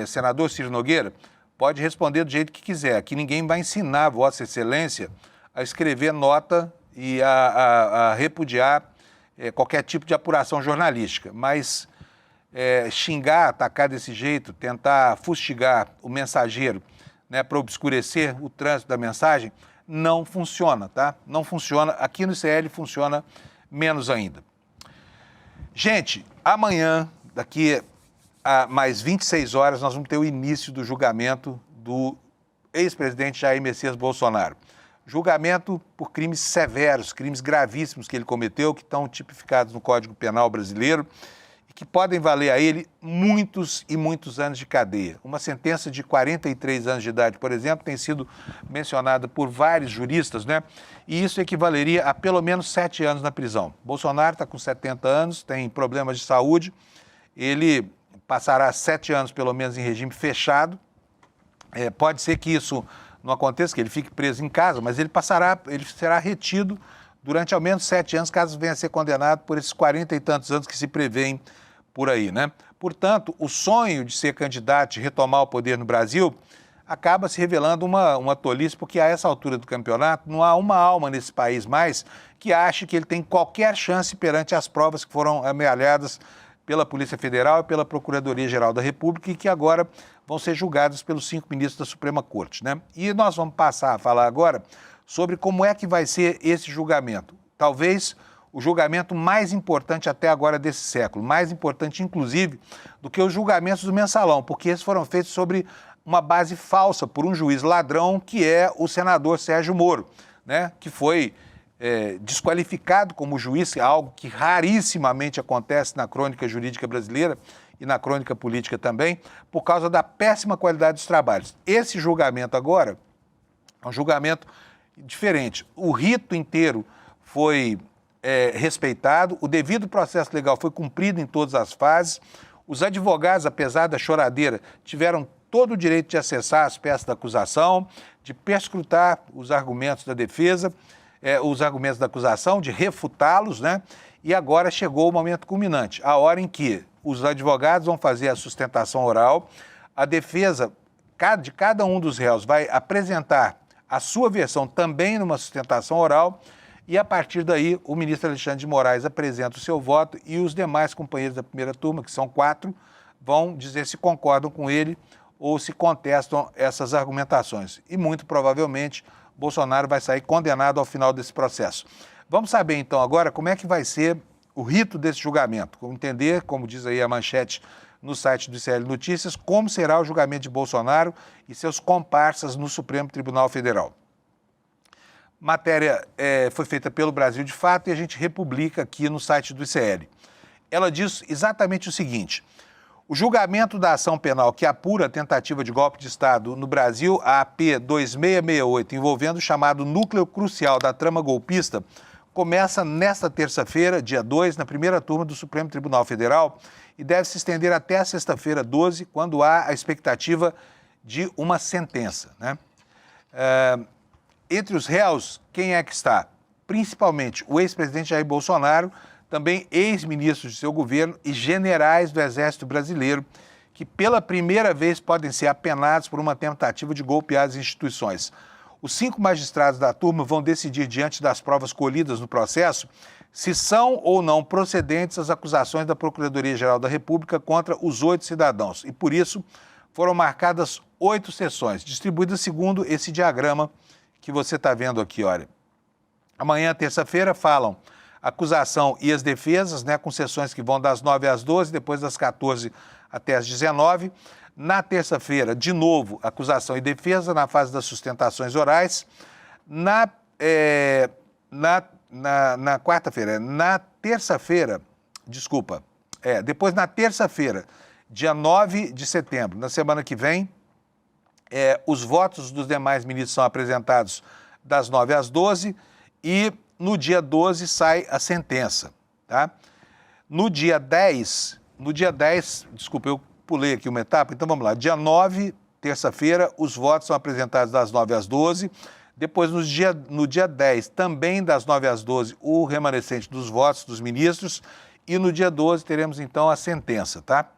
S1: senador Ciro Nogueira, pode responder do jeito que quiser. Aqui ninguém vai ensinar Vossa Excelência a escrever nota e a repudiar qualquer tipo de apuração jornalística. Mas xingar, atacar desse jeito, tentar fustigar o mensageiro, né, para obscurecer o trânsito da mensagem, não funciona, tá? Não funciona. Aqui no ICL funciona menos ainda. Gente, amanhã, daqui a mais 26 horas, nós vamos ter o início do julgamento do ex-presidente Jair Messias Bolsonaro. Julgamento por crimes severos, crimes gravíssimos que ele cometeu, que estão tipificados no Código Penal brasileiro, que podem valer a ele muitos e muitos anos de cadeia. Uma sentença de 43 anos de idade, por exemplo, tem sido mencionada por vários juristas, né? E isso equivaleria a pelo menos 7 anos na prisão. Bolsonaro está com 70 anos, tem problemas de saúde, ele passará 7 anos pelo menos em regime fechado. Pode ser que isso não aconteça, que ele fique preso em casa, mas ele será retido durante ao menos 7 anos, caso venha a ser condenado por esses 40 e tantos anos que se prevêem por aí, né? Portanto, o sonho de ser candidato, de retomar o poder no Brasil, acaba se revelando uma tolice, porque a essa altura do campeonato não há uma alma nesse país mais que ache que ele tem qualquer chance perante as provas que foram amealhadas pela Polícia Federal e pela Procuradoria-Geral da República e que agora vão ser julgadas pelos 5 ministros da Suprema Corte, né? E nós vamos passar a falar agora sobre como é que vai ser esse julgamento. Talvez o julgamento mais importante até agora desse século, mais importante, inclusive, do que os julgamentos do mensalão, porque esses foram feitos sobre uma base falsa por um juiz ladrão, que é o senador Sérgio Moro, né? Que foi desqualificado como juiz, algo que rarissimamente acontece na crônica jurídica brasileira e na crônica política também, por causa da péssima qualidade dos trabalhos. Esse julgamento agora é um julgamento diferente. O rito inteiro foi respeitado, o devido processo legal foi cumprido em todas as fases, os advogados, apesar da choradeira, tiveram todo o direito de acessar as peças da acusação, de perscrutar os argumentos da defesa, os argumentos da acusação, de refutá-los, né? E agora chegou o momento culminante, a hora em que os advogados vão fazer a sustentação oral, a defesa de cada um dos réus vai apresentar a sua versão também numa sustentação oral e, a partir daí, o ministro Alexandre de Moraes apresenta o seu voto e os demais companheiros da primeira turma, que são 4, vão dizer se concordam com ele ou se contestam essas argumentações. E, muito provavelmente, Bolsonaro vai sair condenado ao final desse processo. Vamos saber, então, agora como é que vai ser o rito desse julgamento. Como entender, como diz aí a manchete no site do ICL Notícias, como será o julgamento de Bolsonaro e seus comparsas no Supremo Tribunal Federal. Matéria foi feita pelo Brasil de Fato e a gente republica aqui no site do ICL. Ela diz exatamente o seguinte: o julgamento da ação penal que apura a tentativa de golpe de Estado no Brasil, a AP 2668, envolvendo o chamado núcleo crucial da trama golpista, começa nesta terça-feira, dia 2, na primeira turma do Supremo Tribunal Federal e deve se estender até a sexta-feira, 12, quando há a expectativa de uma sentença, né? Entre os réus, quem é que está? Principalmente o ex-presidente Jair Bolsonaro, também ex-ministros de seu governo e generais do Exército Brasileiro, que pela primeira vez podem ser apenados por uma tentativa de golpear as instituições. Os 5 magistrados da turma vão decidir, diante das provas colhidas no processo, se são ou não procedentes as acusações da Procuradoria-Geral da República contra os 8 cidadãos. E, por isso, foram marcadas 8 sessões, distribuídas segundo esse diagrama que você está vendo aqui, olha. Amanhã, terça-feira, falam acusação e as defesas, né, com sessões que vão das 9 às 12, depois das 14 até às 19. Na terça-feira, de novo, acusação e defesa na fase das sustentações orais. Na quarta-feira, na terça-feira, desculpa, depois na terça-feira, dia 9 de setembro, na semana que vem, os votos dos demais ministros são apresentados das 9 às 12 e no dia 12 sai a sentença, tá? No dia 10, desculpa, eu pulei aqui uma etapa, então vamos lá. Dia 9, terça-feira, os votos são apresentados das 9 às 12. Depois, no dia 10, também das 9 às 12, o remanescente dos votos dos ministros. E no dia 12 teremos, então, a sentença, tá?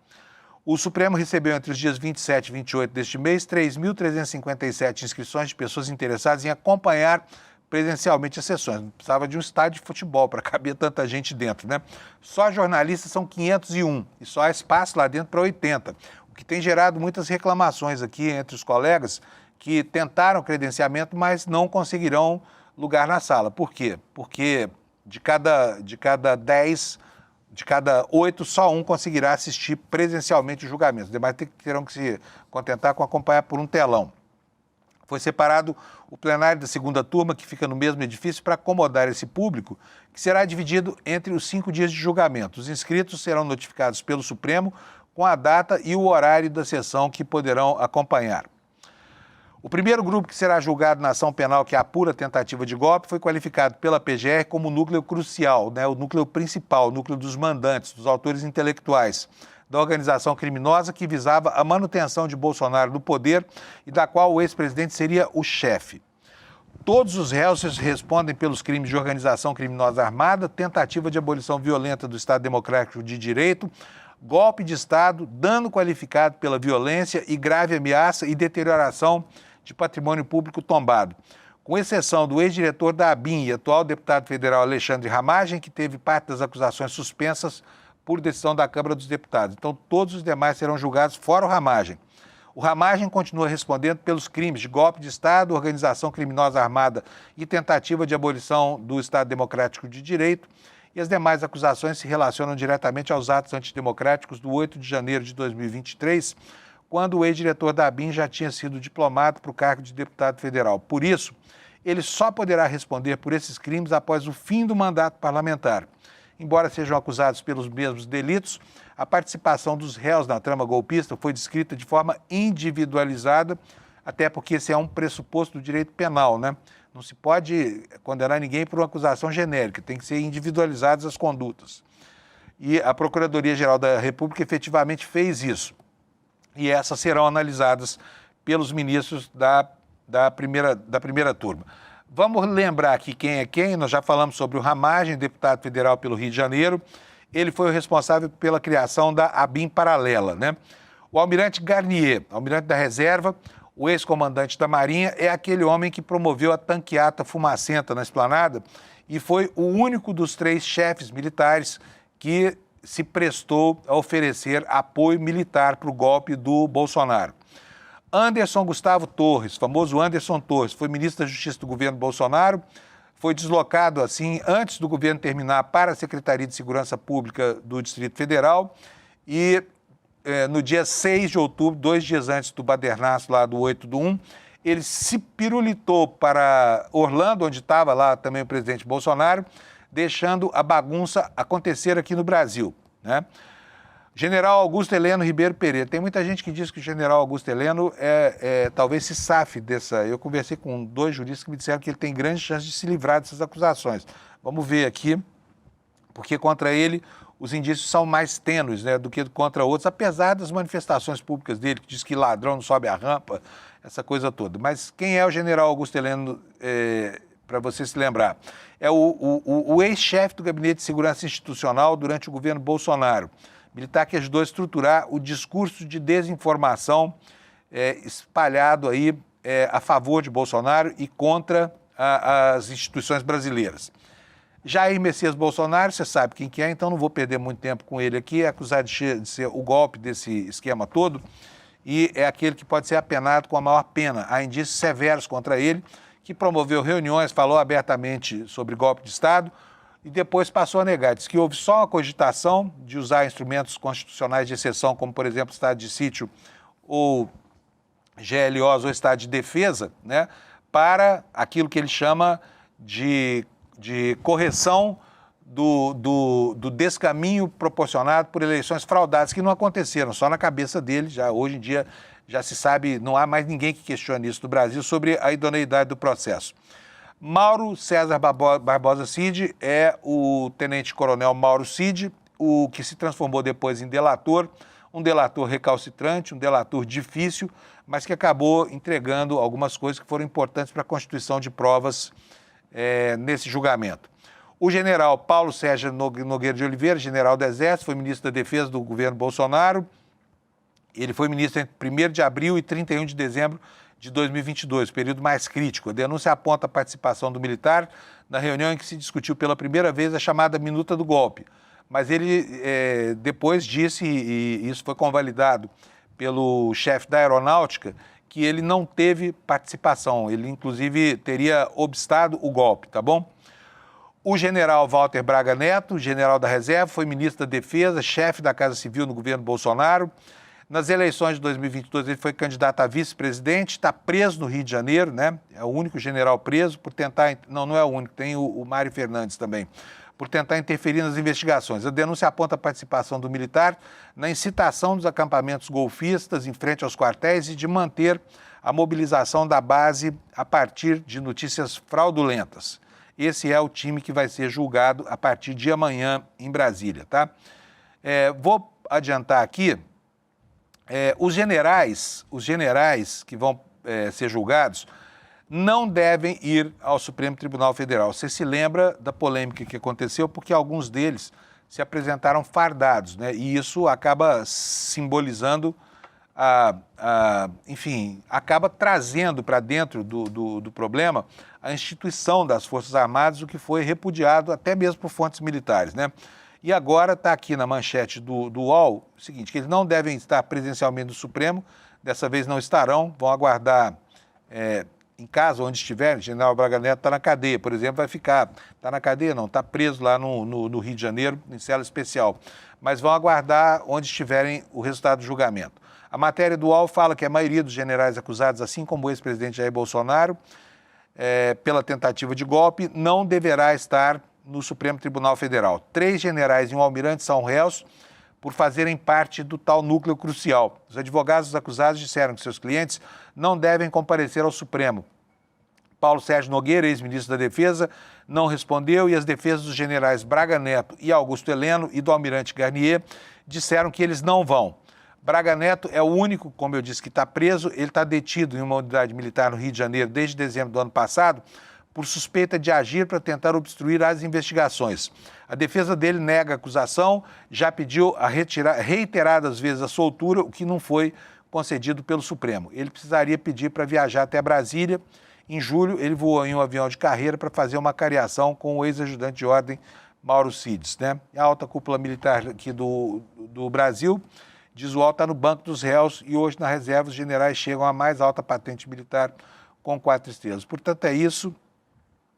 S1: O Supremo recebeu entre os dias 27 e 28 deste mês 3.357 inscrições de pessoas interessadas em acompanhar presencialmente as sessões. Não precisava de um estádio de futebol para caber tanta gente dentro, né? Só jornalistas são 501 e só há espaço lá dentro para 80, o que tem gerado muitas reclamações aqui entre os colegas que tentaram credenciamento, mas não conseguirão lugar na sala. Por quê? Porque de cada 8, só um conseguirá assistir presencialmente o julgamento. Os demais terão que se contentar com acompanhar por um telão. Foi separado o plenário da segunda turma, que fica no mesmo edifício, para acomodar esse público, que será dividido entre os 5 dias de julgamento. Os inscritos serão notificados pelo Supremo com a data e o horário da sessão que poderão acompanhar. O primeiro grupo que será julgado na ação penal que apura a tentativa de golpe foi qualificado pela PGR como núcleo crucial, né, o núcleo principal, o núcleo dos mandantes, dos autores intelectuais da organização criminosa que visava a manutenção de Bolsonaro no poder e da qual o ex-presidente seria o chefe. Todos os réus respondem pelos crimes de organização criminosa armada, tentativa de abolição violenta do Estado Democrático de Direito, golpe de Estado, dano qualificado pela violência e grave ameaça e deterioração de patrimônio público tombado. Com exceção do ex-diretor da ABIN e atual deputado federal Alexandre Ramagem, que teve parte das acusações suspensas por decisão da Câmara dos Deputados. Então, todos os demais serão julgados, fora o Ramagem. O Ramagem continua respondendo pelos crimes de golpe de Estado, organização criminosa armada e tentativa de abolição do Estado Democrático de Direito, e as demais acusações se relacionam diretamente aos atos antidemocráticos do 8 de janeiro de 2023, quando o ex-diretor da ABIN já tinha sido diplomado para o cargo de deputado federal. Por isso, ele só poderá responder por esses crimes após o fim do mandato parlamentar. Embora sejam acusados pelos mesmos delitos, a participação dos réus na trama golpista foi descrita de forma individualizada, até porque esse é um pressuposto do direito penal, né? Não se pode condenar ninguém por uma acusação genérica, tem que ser individualizadas as condutas. E a Procuradoria-Geral da República efetivamente fez isso. e essas serão analisadas pelos ministros da primeira turma. Vamos lembrar aqui quem é quem. Nós já falamos sobre o Ramagem, deputado federal pelo Rio de Janeiro. Ele foi o responsável pela criação da ABIN paralela, né? O almirante Garnier, almirante da reserva, o ex-comandante da Marinha, é aquele homem que promoveu a tanqueata fumacenta na Esplanada e foi o único dos 3 chefes militares que se prestou a oferecer apoio militar para o golpe do Bolsonaro. Anderson Gustavo Torres, famoso Anderson Torres, foi ministro da Justiça do governo Bolsonaro, foi deslocado, assim, antes do governo terminar, para a Secretaria de Segurança Pública do Distrito Federal e no dia 6 de outubro, 2 dias antes do badernaço lá do 8/1, ele se pirulitou para Orlando, onde estava lá também o presidente Bolsonaro, deixando a bagunça acontecer aqui no Brasil, né? General Augusto Heleno Ribeiro Pereira. Tem muita gente que diz que o general Augusto Heleno talvez se safe dessa. Eu conversei com 2 juristas que me disseram que ele tem grande chance de se livrar dessas acusações. Vamos ver aqui, porque contra ele os indícios são mais tênues, né, do que contra outros, apesar das manifestações públicas dele, que diz que ladrão não sobe a rampa, essa coisa toda. Mas quem é o general Augusto Heleno, para você se lembrar? É o ex-chefe do Gabinete de Segurança Institucional durante o governo Bolsonaro. Militar que ajudou a estruturar o discurso de desinformação espalhado aí a favor de Bolsonaro e contra as instituições brasileiras. Jair Messias Bolsonaro, você sabe quem que é, então não vou perder muito tempo com ele aqui, é acusado de ser o golpe desse esquema todo e é aquele que pode ser apenado com a maior pena. Há indícios severos contra ele, que promoveu reuniões, falou abertamente sobre golpe de Estado e depois passou a negar. Diz que houve só uma cogitação de usar instrumentos constitucionais de exceção, como, por exemplo, estado de sítio ou GLOs ou estado de defesa, né, para aquilo que ele chama de correção do descaminho proporcionado por eleições fraudadas, que não aconteceram, só na cabeça dele. Já hoje em dia já se sabe, não há mais ninguém que questione isso no Brasil sobre a idoneidade do processo. Mauro César Barbosa Cid é o tenente-coronel Mauro Cid, o que se transformou depois em delator, um delator recalcitrante, um delator difícil, mas que acabou entregando algumas coisas que foram importantes para a constituição de provas nesse julgamento. O general Paulo Sérgio Nogueira de Oliveira, general do Exército, foi ministro da Defesa do governo Bolsonaro. Ele foi ministro entre 1º de abril e 31 de dezembro de 2022, período mais crítico. A denúncia aponta a participação do militar na reunião em que se discutiu pela primeira vez a chamada minuta do golpe. Mas ele depois disse, e isso foi convalidado pelo chefe da Aeronáutica, que ele não teve participação, ele inclusive teria obstado o golpe, tá bom? O general Walter Braga Neto, general da reserva, foi ministro da Defesa, chefe da Casa Civil no governo Bolsonaro. Nas eleições de 2022 ele foi candidato a vice-presidente, está preso no Rio de Janeiro, né? É o único general preso por tentar... Não é o único, tem o Mário Fernandes também, por tentar interferir nas investigações. A denúncia aponta a participação do militar na incitação dos acampamentos golpistas em frente aos quartéis e de manter a mobilização da base a partir de notícias fraudulentas. Esse é o time que vai ser julgado a partir de amanhã em Brasília, tá? Vou adiantar aqui, os generais que vão ser julgados não devem ir ao Supremo Tribunal Federal. Você se lembra da polêmica que aconteceu porque alguns deles se apresentaram fardados, né? E isso acaba simbolizando, enfim, acaba trazendo para dentro do problema a instituição das Forças Armadas, o que foi repudiado até mesmo por fontes militares, né? E agora está aqui na manchete do UOL o seguinte, que eles não devem estar presencialmente no Supremo, dessa vez não estarão, vão aguardar em casa, onde estiverem. O general Braga Neto está na cadeia, por exemplo, vai ficar, está na cadeia não, está preso lá no Rio de Janeiro, em cela especial, mas vão aguardar onde estiverem o resultado do julgamento. A matéria do UOL fala que a maioria dos generais acusados, assim como o ex-presidente Jair Bolsonaro, pela tentativa de golpe, não deverá estar no Supremo Tribunal Federal. 3 generais e um almirante são réus por fazerem parte do tal núcleo crucial. Os advogados dos acusados disseram que seus clientes não devem comparecer ao Supremo. Paulo Sérgio Nogueira, ex-ministro da Defesa, não respondeu e as defesas dos generais Braga Neto e Augusto Heleno e do almirante Garnier disseram que eles não vão. Braga Neto é o único, como eu disse, que está preso. Ele está detido em uma unidade militar no Rio de Janeiro desde dezembro do ano passado por suspeita de agir para tentar obstruir as investigações. A defesa dele nega a acusação, já pediu a reiteradas vezes a soltura, o que não foi concedido pelo Supremo. Ele precisaria pedir para viajar até Brasília. Em julho, ele voou em um avião de carreira para fazer uma cariação com o ex-ajudante de ordem Mauro Cides, né? A alta cúpula militar aqui do Brasil, diz o UOL, está no banco dos réus e hoje na reserva os generais chegam à mais alta patente militar com 4 estrelas. Portanto, é isso,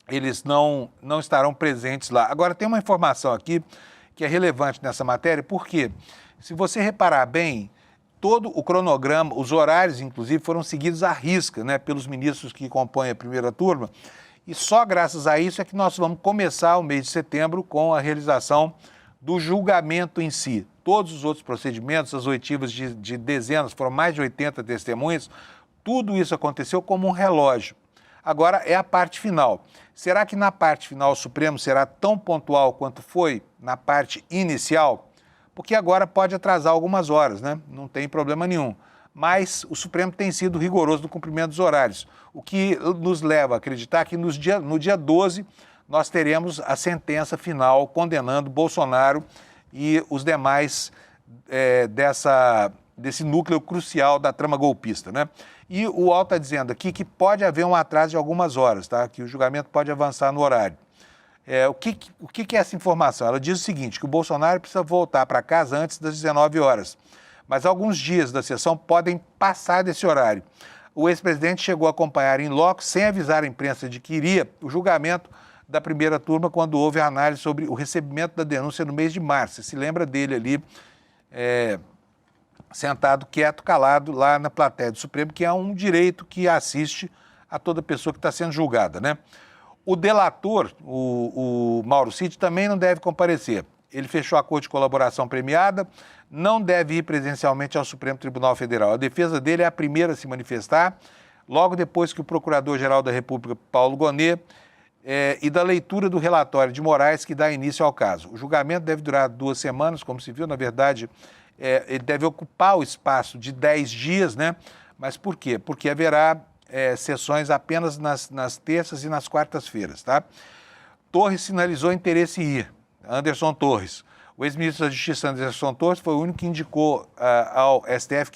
S1: eles não estarão presentes lá. Agora, tem uma informação aqui que é relevante nessa matéria, porque se você reparar bem, todo o cronograma, os horários, inclusive, foram seguidos à risca, né, pelos ministros que compõem a primeira turma, e só graças a isso é que nós vamos começar o mês de setembro com a realização do julgamento em si. Todos os outros procedimentos, as oitivas de dezenas, foram mais de 80 testemunhas, tudo isso aconteceu como um relógio. Agora é a parte final. Será que na parte final o Supremo será tão pontual quanto foi na parte inicial? Porque agora pode atrasar algumas horas, né? Não tem problema nenhum. Mas o Supremo tem sido rigoroso no cumprimento dos horários, o que nos leva a acreditar que no dia 12 nós teremos a sentença final condenando Bolsonaro e os demais desse núcleo crucial da trama golpista, né? E o UOL está dizendo aqui que pode haver um atraso de algumas horas, tá? Que o julgamento pode avançar no horário. O que é essa informação? Ela diz o seguinte, que o Bolsonaro precisa voltar para casa antes das 19 horas, mas alguns dias da sessão podem passar desse horário. O ex-presidente chegou a acompanhar em loco, sem avisar a imprensa de que iria, o julgamento da primeira turma quando houve a análise sobre o recebimento da denúncia no mês de março. Você se lembra dele ali, sentado quieto, calado, lá na plateia do Supremo, que é um direito que assiste a toda pessoa que está sendo julgada, né? O delator, o Mauro Cid, também não deve comparecer. Ele fechou acordo de colaboração premiada, não deve ir presencialmente ao Supremo Tribunal Federal. A defesa dele é a primeira a se manifestar, logo depois que o Procurador-Geral da República, Paulo Gonet, e da leitura do relatório de Moraes que dá início ao caso. O julgamento deve durar 2 semanas, como se viu, na verdade, ele deve ocupar o espaço de 10 dias, né? Mas por quê? Porque haverá sessões apenas nas terças e nas quartas-feiras, tá? Torres sinalizou interesse em ir, Anderson Torres. O ex-ministro da Justiça, Anderson Torres, foi o único que indicou ao STF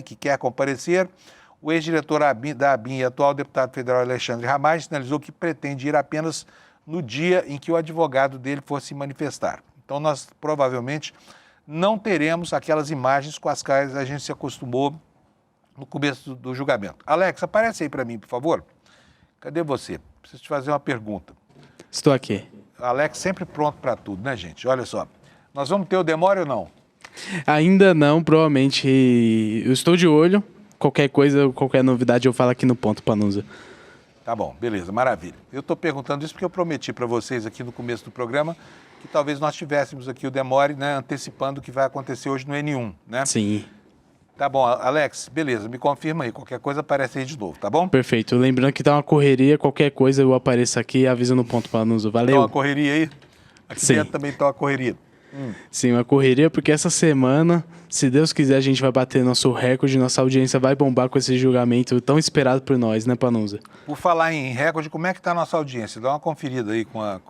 S1: que quer comparecer. O ex-diretor da ABIN e atual deputado federal Alexandre Ramagem sinalizou que pretende ir apenas no dia em que o advogado dele for se manifestar. Então, nós provavelmente não teremos aquelas imagens com as quais a gente se acostumou no começo do julgamento. Alex, aparece aí para mim, por favor. Cadê você? Preciso te fazer uma pergunta.
S2: Estou aqui.
S1: Alex sempre pronto para tudo, né, gente? Olha só. Nós vamos ter o Demore ou não?
S2: Ainda não, provavelmente. Eu estou de olho. Qualquer coisa, qualquer novidade eu falo aqui no Ponto Panusa.
S1: Tá bom, beleza, maravilha. Eu estou perguntando isso porque eu prometi para vocês aqui no começo do programa que talvez nós tivéssemos aqui o Demore, né, antecipando o que vai acontecer hoje no N1, né?
S2: Sim.
S1: Tá bom, Alex, beleza, me confirma aí, qualquer coisa aparece aí de novo, tá bom?
S2: Perfeito. Lembrando que tá uma correria, qualquer coisa eu apareço aqui e aviso no Ponto Panusa. Valeu.
S1: Tá uma correria aí? Aqui
S2: Sim.
S1: dentro também tá uma correria.
S2: Sim, uma correria, porque essa semana, se Deus quiser, a gente vai bater nosso recorde, nossa audiência vai bombar com esse julgamento tão esperado por nós, né, Panusa?
S1: Por falar em recorde, como é que está a nossa audiência? Dá uma conferida aí com a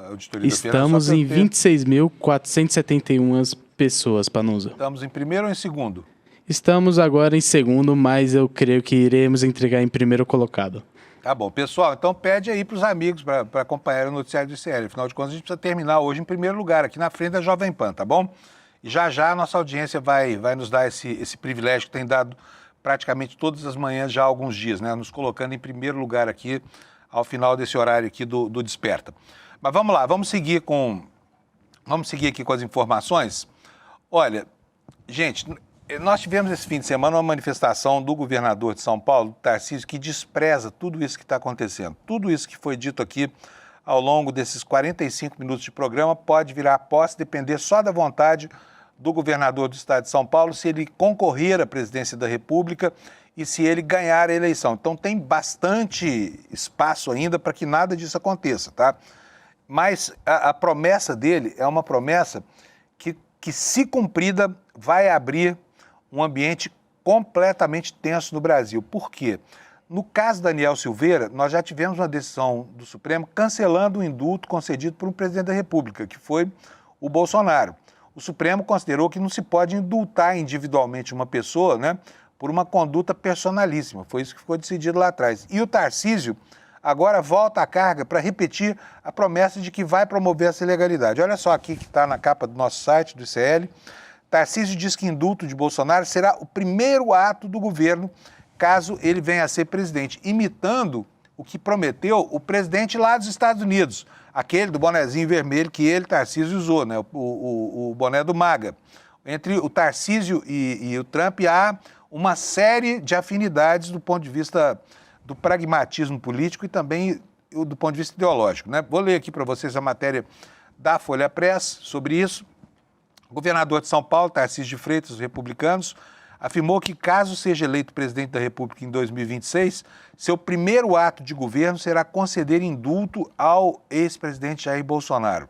S1: auditoria da
S2: Estamos em 26.471 pessoas, Panusa.
S1: Estamos em primeiro ou em segundo?
S2: Estamos agora em segundo, mas eu creio que iremos entregar em primeiro colocado.
S1: Tá bom. Pessoal, então pede aí para os amigos para acompanhar o noticiário do ICL. Afinal de contas, a gente precisa terminar hoje em primeiro lugar, aqui na frente da Jovem Pan, tá bom? E já a nossa audiência vai nos dar esse privilégio que tem dado praticamente todas as manhãs já há alguns dias, né? Nos colocando em primeiro lugar aqui ao final desse horário aqui do Desperta. Mas vamos lá, vamos seguir aqui com as informações. Olha, gente, nós tivemos esse fim de semana uma manifestação do governador de São Paulo, Tarcísio, que despreza tudo isso que está acontecendo. Tudo isso que foi dito aqui ao longo desses 45 minutos de programa pode virar posse, depender só da vontade do governador do estado de São Paulo, se ele concorrer à presidência da República e se ele ganhar a eleição. Então tem bastante espaço ainda para que nada disso aconteça, tá? Mas a promessa dele é uma promessa que se cumprida, vai abrir um ambiente completamente tenso no Brasil. Por quê? No caso Daniel Silveira, nós já tivemos uma decisão do Supremo cancelando o indulto concedido por um presidente da República, que foi o Bolsonaro. O Supremo considerou que não se pode indultar individualmente uma pessoa, né, por uma conduta personalíssima. Foi isso que ficou decidido lá atrás. E o Tarcísio agora volta à carga para repetir a promessa de que vai promover essa ilegalidade. Olha só aqui que está na capa do nosso site, do ICL. Tarcísio diz que indulto de Bolsonaro será o primeiro ato do governo caso ele venha a ser presidente, imitando o que prometeu o presidente lá dos Estados Unidos, aquele do bonezinho vermelho que ele, Tarcísio, usou, né? o boné do MAGA. Entre o Tarcísio e o Trump há uma série de afinidades do ponto de vista do pragmatismo político e também do ponto de vista ideológico, né? Vou ler aqui para vocês a matéria da Folha Press sobre isso. O governador de São Paulo, Tarcísio de Freitas, os republicanos, afirmou que, caso seja eleito presidente da República em 2026, seu primeiro ato de governo será conceder indulto ao ex-presidente Jair Bolsonaro.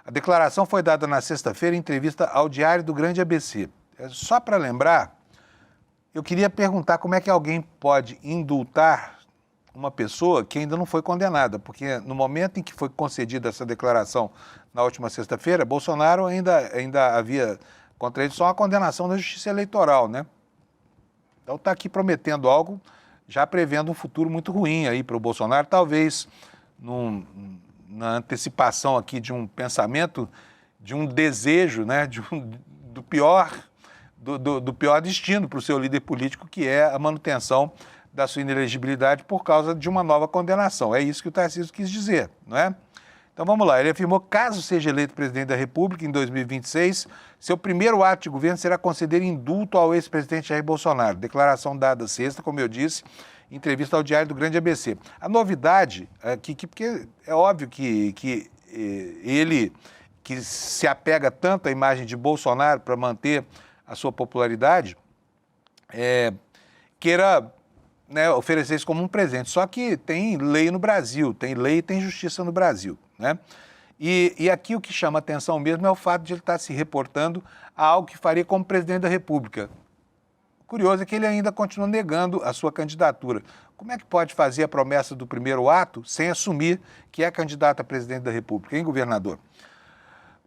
S1: A declaração foi dada na sexta-feira em entrevista ao Diário do Grande ABC. Só para lembrar, eu queria perguntar como é que alguém pode indultar uma pessoa que ainda não foi condenada, porque no momento em que foi concedida essa declaração na última sexta-feira, Bolsonaro ainda havia contra ele só uma condenação da Justiça Eleitoral, né? Então está aqui prometendo algo, já prevendo um futuro muito ruim aí para o Bolsonaro, talvez na antecipação aqui de um pensamento, de um desejo, né, do pior destino para o seu líder político, que é a manutenção da sua inelegibilidade por causa de uma nova condenação. É isso que o Tarcísio quis dizer, não é? Então vamos lá, ele afirmou que caso seja eleito presidente da República em 2026, seu primeiro ato de governo será conceder indulto ao ex-presidente Jair Bolsonaro. Declaração dada sexta, como eu disse, em entrevista ao Diário do Grande ABC. A novidade, porque é óbvio que ele, que se apega tanto à imagem de Bolsonaro para manter a sua popularidade, queira, né, oferecer isso como um presente. Só que tem lei no Brasil, tem lei e tem justiça no Brasil, né? E aqui o que chama atenção mesmo é o fato de ele estar se reportando a algo que faria como presidente da República. O curioso é que ele ainda continua negando a sua candidatura. Como é que pode fazer a promessa do primeiro ato sem assumir que é candidato a presidente da República, hein, governador?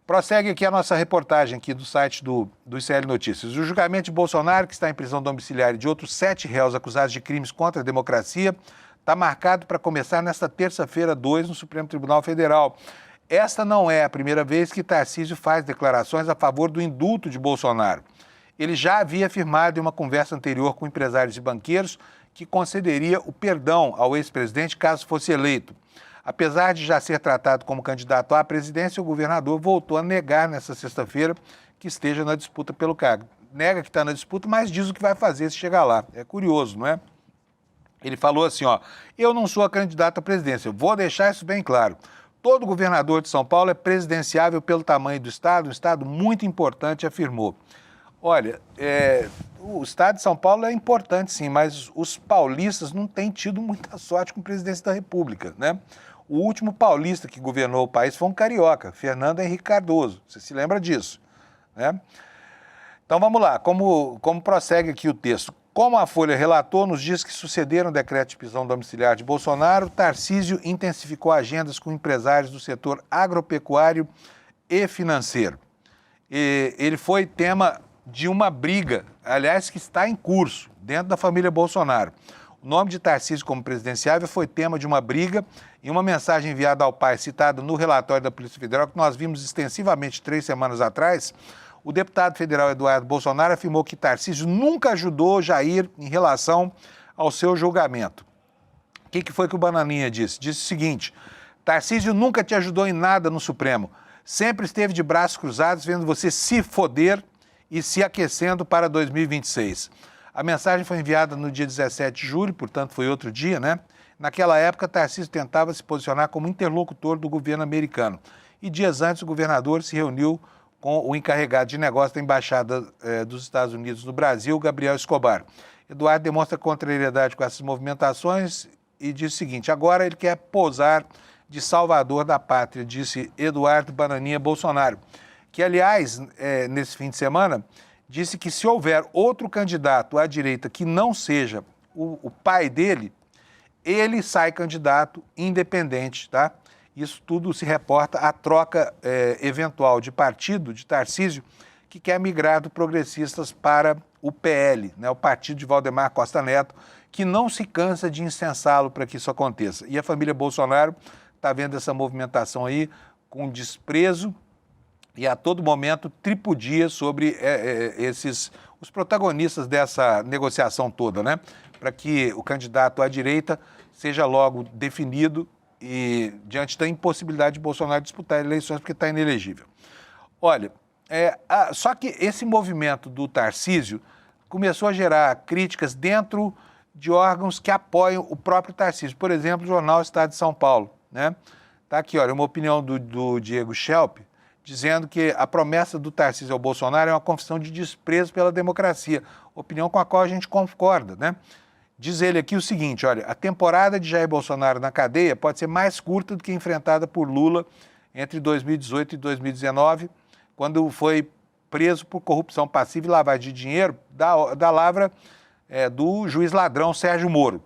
S1: Prossegue aqui a nossa reportagem aqui do site do ICL Notícias. O julgamento de Bolsonaro, que está em prisão domiciliar, e de outros 7 réus acusados de crimes contra a democracia, está marcado para começar nesta terça-feira, 2, no Supremo Tribunal Federal. Esta não é a primeira vez que Tarcísio faz declarações a favor do indulto de Bolsonaro. Ele já havia afirmado em uma conversa anterior com empresários e banqueiros que concederia o perdão ao ex-presidente caso fosse eleito. Apesar de já ser tratado como candidato à presidência, o governador voltou a negar nesta sexta-feira que esteja na disputa pelo cargo. Nega que está na disputa, mas diz o que vai fazer se chegar lá. É curioso, não é? Ele falou assim, eu não sou a candidata à presidência, eu vou deixar isso bem claro. Todo governador de São Paulo é presidenciável pelo tamanho do estado, um estado muito importante, afirmou. Olha, o estado de São Paulo é importante sim, mas os paulistas não têm tido muita sorte com a presidência da República, né? O último paulista que governou o país foi um carioca, Fernando Henrique Cardoso. Você se lembra disso, né? Então vamos lá, como prossegue aqui o texto. Como a Folha relatou, nos dias que sucederam o decreto de prisão domiciliar de Bolsonaro, Tarcísio intensificou agendas com empresários do setor agropecuário e financeiro. Ele foi tema de uma briga, aliás, que está em curso dentro da família Bolsonaro. O nome de Tarcísio como presidenciável foi tema de uma briga e uma mensagem enviada ao pai, citada no relatório da Polícia Federal, que nós vimos extensivamente 3 semanas atrás. O deputado federal Eduardo Bolsonaro afirmou que Tarcísio nunca ajudou Jair em relação ao seu julgamento. O que foi que o Bananinha disse? Disse o seguinte: Tarcísio nunca te ajudou em nada no Supremo. Sempre esteve de braços cruzados vendo você se foder e se aquecendo para 2026. A mensagem foi enviada no dia 17 de julho, portanto foi outro dia, né? Naquela época, Tarcísio tentava se posicionar como interlocutor do governo americano. E dias antes, o governador se reuniu com o encarregado de negócio da Embaixada dos Estados Unidos no Brasil, Gabriel Escobar. Eduardo demonstra contrariedade com essas movimentações e diz o seguinte: agora ele quer posar de salvador da pátria, disse Eduardo Bananinha Bolsonaro, que, aliás, nesse fim de semana, disse que se houver outro candidato à direita que não seja o pai dele, ele sai candidato independente, tá? Isso tudo se reporta à troca eventual de partido de Tarcísio, que quer migrar do Progressistas para o PL, né, o partido de Valdemar Costa Neto, que não se cansa de incensá-lo para que isso aconteça. E a família Bolsonaro está vendo essa movimentação aí com desprezo e a todo momento tripudia sobre os protagonistas dessa negociação toda, né? Para que o candidato à direita seja logo definido e diante da impossibilidade de Bolsonaro disputar eleições porque está inelegível. Olha, só que esse movimento do Tarcísio começou a gerar críticas dentro de órgãos que apoiam o próprio Tarcísio. Por exemplo, o jornal Estado de São Paulo, né? Tá aqui, olha, uma opinião do Diego Schelp, dizendo que a promessa do Tarcísio ao Bolsonaro é uma confissão de desprezo pela democracia, opinião com a qual a gente concorda, né? Diz ele aqui o seguinte, olha, a temporada de Jair Bolsonaro na cadeia pode ser mais curta do que enfrentada por Lula entre 2018 e 2019, quando foi preso por corrupção passiva e lavagem de dinheiro da lavra do juiz ladrão Sérgio Moro.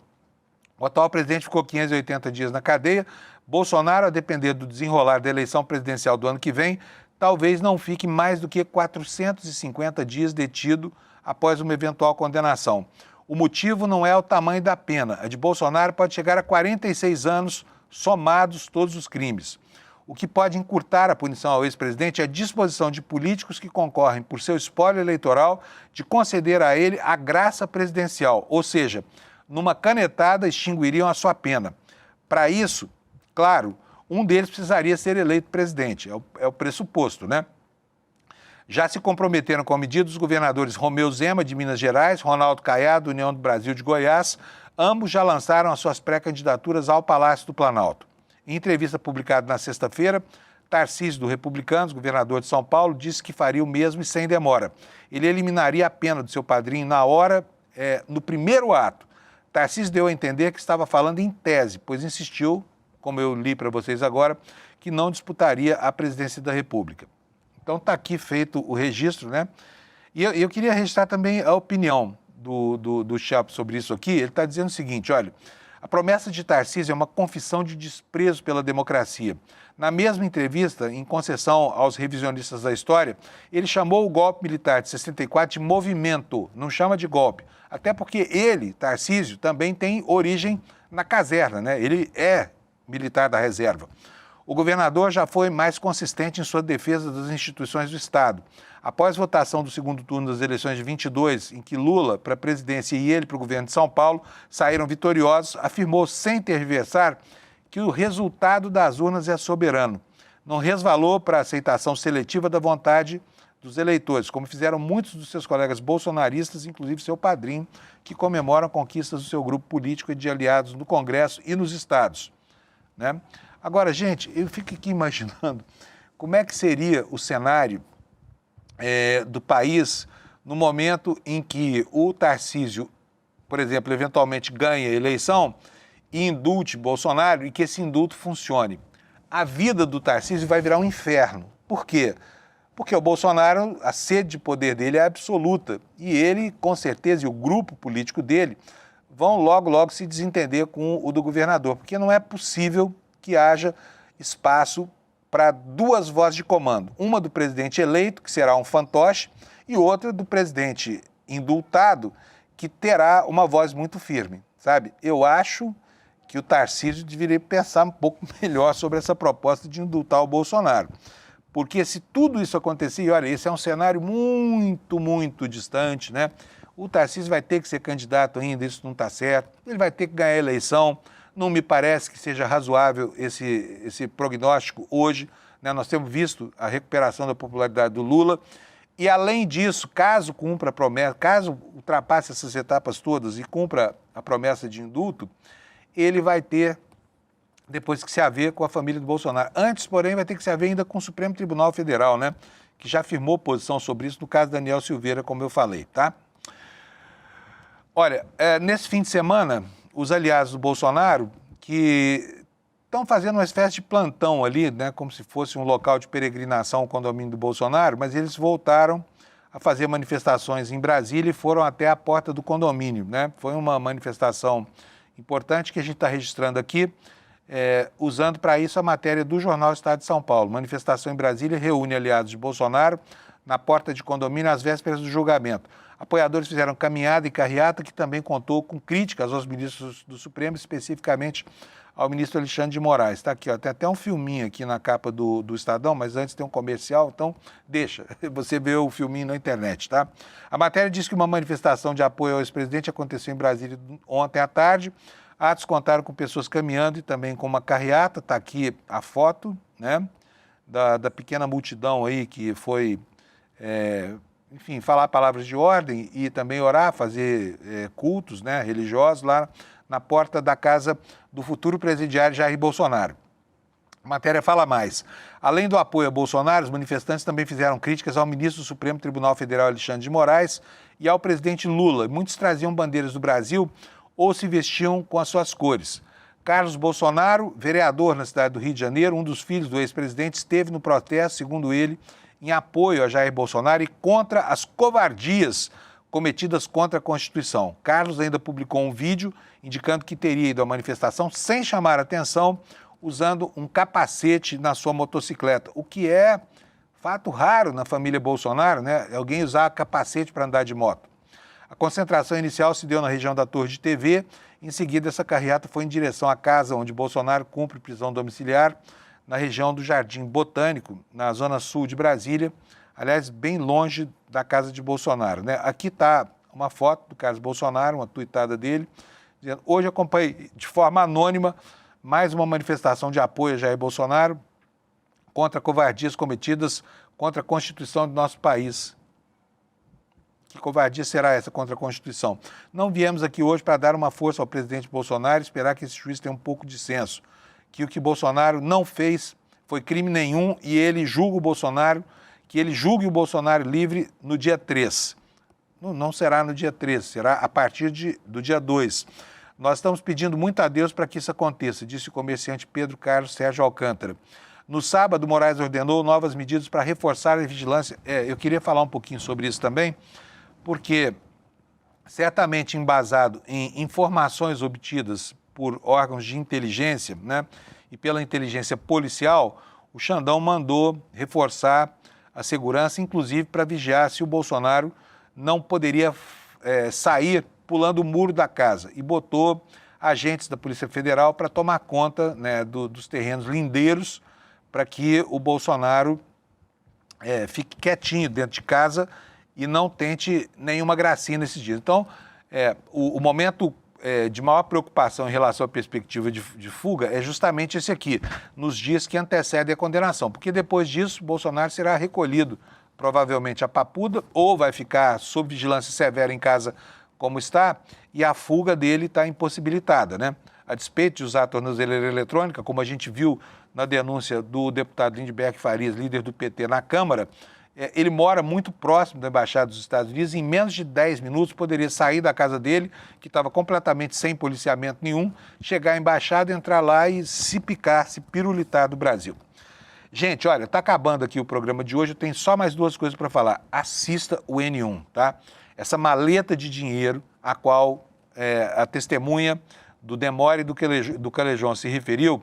S1: O atual presidente ficou 580 dias na cadeia. Bolsonaro, a depender do desenrolar da eleição presidencial do ano que vem, talvez não fique mais do que 450 dias detido após uma eventual condenação. O motivo não é o tamanho da pena. A de Bolsonaro pode chegar a 46 anos, somados todos os crimes. O que pode encurtar a punição ao ex-presidente é a disposição de políticos que concorrem por seu espólio eleitoral de conceder a ele a graça presidencial, ou seja, numa canetada extinguiriam a sua pena. Para isso, claro, um deles precisaria ser eleito presidente, é o pressuposto, né? Já se comprometeram com a medida os governadores Romeu Zema, de Minas Gerais, Ronaldo Caiado, União do Brasil de Goiás, ambos já lançaram as suas pré-candidaturas ao Palácio do Planalto. Em entrevista publicada na sexta-feira, Tarcísio, do Republicanos, governador de São Paulo, disse que faria o mesmo e sem demora. Ele eliminaria a pena do seu padrinho na hora, no primeiro ato. Tarcísio deu a entender que estava falando em tese, pois insistiu, como eu li para vocês agora, que não disputaria a presidência da República. Então está aqui feito o registro, né? E eu queria registrar também a opinião do Chapo sobre isso aqui. Ele está dizendo o seguinte, olha, a promessa de Tarcísio é uma confissão de desprezo pela democracia. Na mesma entrevista, em concessão aos revisionistas da história, ele chamou o golpe militar de 64 de movimento, não chama de golpe. Até porque ele, Tarcísio, também tem origem na caserna, né? Ele é militar da reserva. O governador já foi mais consistente em sua defesa das instituições do Estado. Após votação do segundo turno das eleições de 22, em que Lula para a presidência e ele para o governo de São Paulo saíram vitoriosos, afirmou sem tergiversar que o resultado das urnas é soberano. Não resvalou para a aceitação seletiva da vontade dos eleitores, como fizeram muitos dos seus colegas bolsonaristas, inclusive seu padrinho, que comemoram conquistas do seu grupo político e de aliados no Congresso e nos estados, né? Agora, gente, eu fico aqui imaginando como é que seria o cenário do país no momento em que o Tarcísio, por exemplo, eventualmente ganha a eleição e indulte Bolsonaro e que esse indulto funcione. A vida do Tarcísio vai virar um inferno. Por quê? Porque o Bolsonaro, a sede de poder dele é absoluta e ele, com certeza, e o grupo político dele vão logo se desentender com o do governador, porque não é possível que haja espaço para duas vozes de comando. Uma do presidente eleito, que será um fantoche, e outra do presidente indultado, que terá uma voz muito firme, sabe? Eu acho que o Tarcísio deveria pensar um pouco melhor sobre essa proposta de indultar o Bolsonaro. Porque se tudo isso acontecer, e olha, esse é um cenário muito distante, né? O Tarcísio vai ter que ser candidato ainda, isso não está certo, ele vai ter que ganhar a eleição. Não me parece que seja razoável esse prognóstico hoje, né? Nós temos visto a recuperação da popularidade do Lula e, além disso, caso cumpra a promessa, caso ultrapasse essas etapas todas e cumpra a promessa de indulto, ele vai ter, depois que se haver com a família do Bolsonaro. Antes, porém, vai ter que se haver ainda com o Supremo Tribunal Federal, né? Que já firmou posição sobre isso no caso Daniel Silveira, como eu falei, tá? Olha, nesse fim de semana, os aliados do Bolsonaro, que estão fazendo uma espécie de plantão ali, né, como se fosse um local de peregrinação, o condomínio do Bolsonaro, mas eles voltaram a fazer manifestações em Brasília e foram até a porta do condomínio, né? Foi uma manifestação importante que a gente está registrando aqui, usando para isso a matéria do jornal Estado de São Paulo. Manifestação em Brasília reúne aliados de Bolsonaro na porta de condomínio às vésperas do julgamento. Apoiadores fizeram caminhada e carreata, que também contou com críticas aos ministros do Supremo, especificamente ao ministro Alexandre de Moraes. Está aqui, ó, tem até um filminho aqui na capa do Estadão, mas antes tem um comercial, então deixa, você vê o filminho na internet, tá? A matéria diz que uma manifestação de apoio ao ex-presidente aconteceu em Brasília ontem à tarde. Atos contaram com pessoas caminhando e também com uma carreata. Está aqui a foto, né, da pequena multidão aí que foi, enfim, falar palavras de ordem e também orar, fazer cultos, né, religiosos lá na porta da casa do futuro presidiário Jair Bolsonaro. A matéria fala mais. Além do apoio a Bolsonaro, os manifestantes também fizeram críticas ao ministro do Supremo Tribunal Federal Alexandre de Moraes e ao presidente Lula. Muitos traziam bandeiras do Brasil ou se vestiam com as suas cores. Carlos Bolsonaro, vereador na cidade do Rio de Janeiro, um dos filhos do ex-presidente, esteve no protesto, segundo ele, em apoio a Jair Bolsonaro e contra as covardias cometidas contra a Constituição. Carlos ainda publicou um vídeo indicando que teria ido à manifestação sem chamar atenção, usando um capacete na sua motocicleta, o que é fato raro na família Bolsonaro, né? Alguém usar capacete para andar de moto. A concentração inicial se deu na região da Torre de TV. Em seguida, essa carreata foi em direção à casa onde Bolsonaro cumpre prisão domiciliar, na região do Jardim Botânico, na zona sul de Brasília, aliás, bem longe da casa de Bolsonaro, né? Aqui está uma foto do Carlos Bolsonaro, uma tuitada dele, dizendo: hoje acompanhei de forma anônima mais uma manifestação de apoio a Jair Bolsonaro contra covardias cometidas contra a Constituição do nosso país. Que covardia será essa contra a Constituição? Não viemos aqui hoje para dar uma força ao presidente Bolsonaro e esperar que esse juiz tenha um pouco de senso. Que o que Bolsonaro não fez foi crime nenhum e ele julga o Bolsonaro, que ele julgue o Bolsonaro livre no dia 3. Não será no dia 3, será a partir do dia 2. Nós estamos pedindo muito a Deus para que isso aconteça, disse o comerciante Pedro Carlos Sérgio Alcântara. No sábado, Moraes ordenou novas medidas para reforçar a vigilância. Eu queria falar um pouquinho sobre isso também, porque certamente embasado em informações obtidas por órgãos de inteligência, né, e pela inteligência policial, o Xandão mandou reforçar a segurança, inclusive para vigiar se o Bolsonaro não poderia sair pulando o muro da casa, e botou agentes da Polícia Federal para tomar conta, né, dos terrenos lindeiros, para que o Bolsonaro fique quietinho dentro de casa e não tente nenhuma gracinha nesses dias. Então, o momento de maior preocupação em relação à perspectiva de fuga é justamente esse aqui, nos dias que antecedem a condenação, porque depois disso, Bolsonaro será recolhido, provavelmente a Papuda, ou vai ficar sob vigilância severa em casa como está, e a fuga dele está impossibilitada, né? A despeito de usar a tornozeleira eletrônica, como a gente viu na denúncia do deputado Lindbergh Farias, líder do PT na Câmara, ele mora muito próximo da Embaixada dos Estados Unidos, em menos de 10 minutos poderia sair da casa dele, que estava completamente sem policiamento nenhum, chegar à Embaixada, entrar lá e se picar, se pirulitar do Brasil. Gente, olha, está acabando aqui o programa de hoje, eu tenho só mais duas coisas para falar. Assista o N1, tá? Essa maleta de dinheiro a qual a testemunha do Demore e do Calejão se referiu,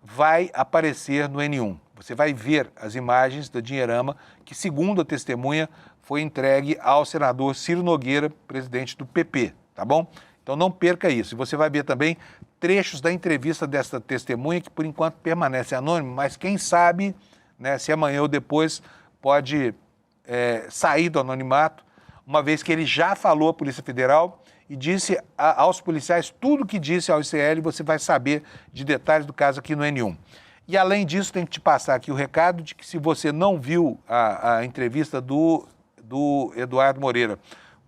S1: vai aparecer no N1. Você vai ver as imagens da dinheirama que, segundo a testemunha, foi entregue ao senador Ciro Nogueira, presidente do PP, tá bom? Então não perca isso. E você vai ver também trechos da entrevista dessa testemunha, que por enquanto permanece anônimo, mas quem sabe, né, se amanhã ou depois pode sair do anonimato, uma vez que ele já falou à Polícia Federal e disse aos policiais tudo o que disse ao ICL, você vai saber de detalhes do caso aqui no N1. E além disso, tem que te passar aqui o recado de que se você não viu a entrevista do Eduardo Moreira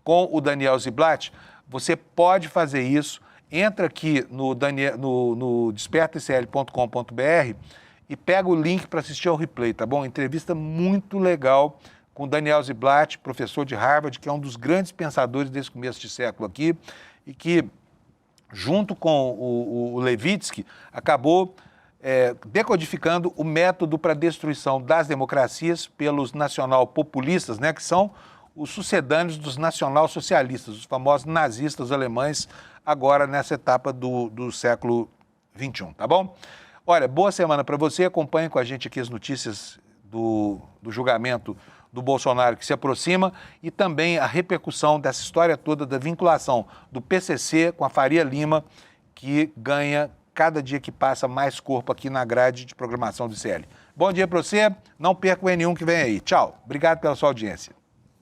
S1: com o Daniel Ziblatt, você pode fazer isso, entra aqui no despertaicl.com.br e pega o link para assistir ao replay, tá bom? Entrevista muito legal com o Daniel Ziblatt, professor de Harvard, que é um dos grandes pensadores desse começo de século aqui, e que, junto com o Levitsky, acabou decodificando o método para a destruição das democracias pelos nacional-populistas, né, que são os sucedâneos dos nacional-socialistas, os famosos nazistas alemães, agora nessa etapa do século XXI, tá bom? Olha, boa semana para você, acompanhe com a gente aqui as notícias do julgamento do Bolsonaro que se aproxima e também a repercussão dessa história toda da vinculação do PCC com a Faria Lima, que ganha cada dia que passa mais corpo aqui na grade de programação do ICL. Bom dia para você, não perca o N1 que vem aí. Tchau, obrigado pela sua audiência.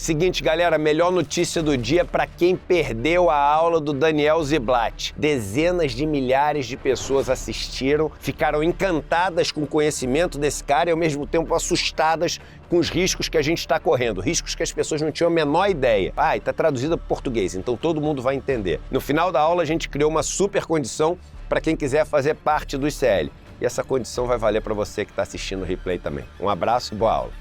S3: Seguinte, galera, a melhor notícia do dia para quem perdeu a aula do Daniel Ziblatt. Dezenas de milhares de pessoas assistiram, ficaram encantadas com o conhecimento desse cara e ao mesmo tempo assustadas com os riscos que a gente está correndo, riscos que as pessoas não tinham a menor ideia. Ah, está traduzida para português, então todo mundo vai entender. No final da aula a gente criou uma super condição para quem quiser fazer parte do ICL. E essa condição vai valer para você que está assistindo o replay também. Um abraço e boa aula.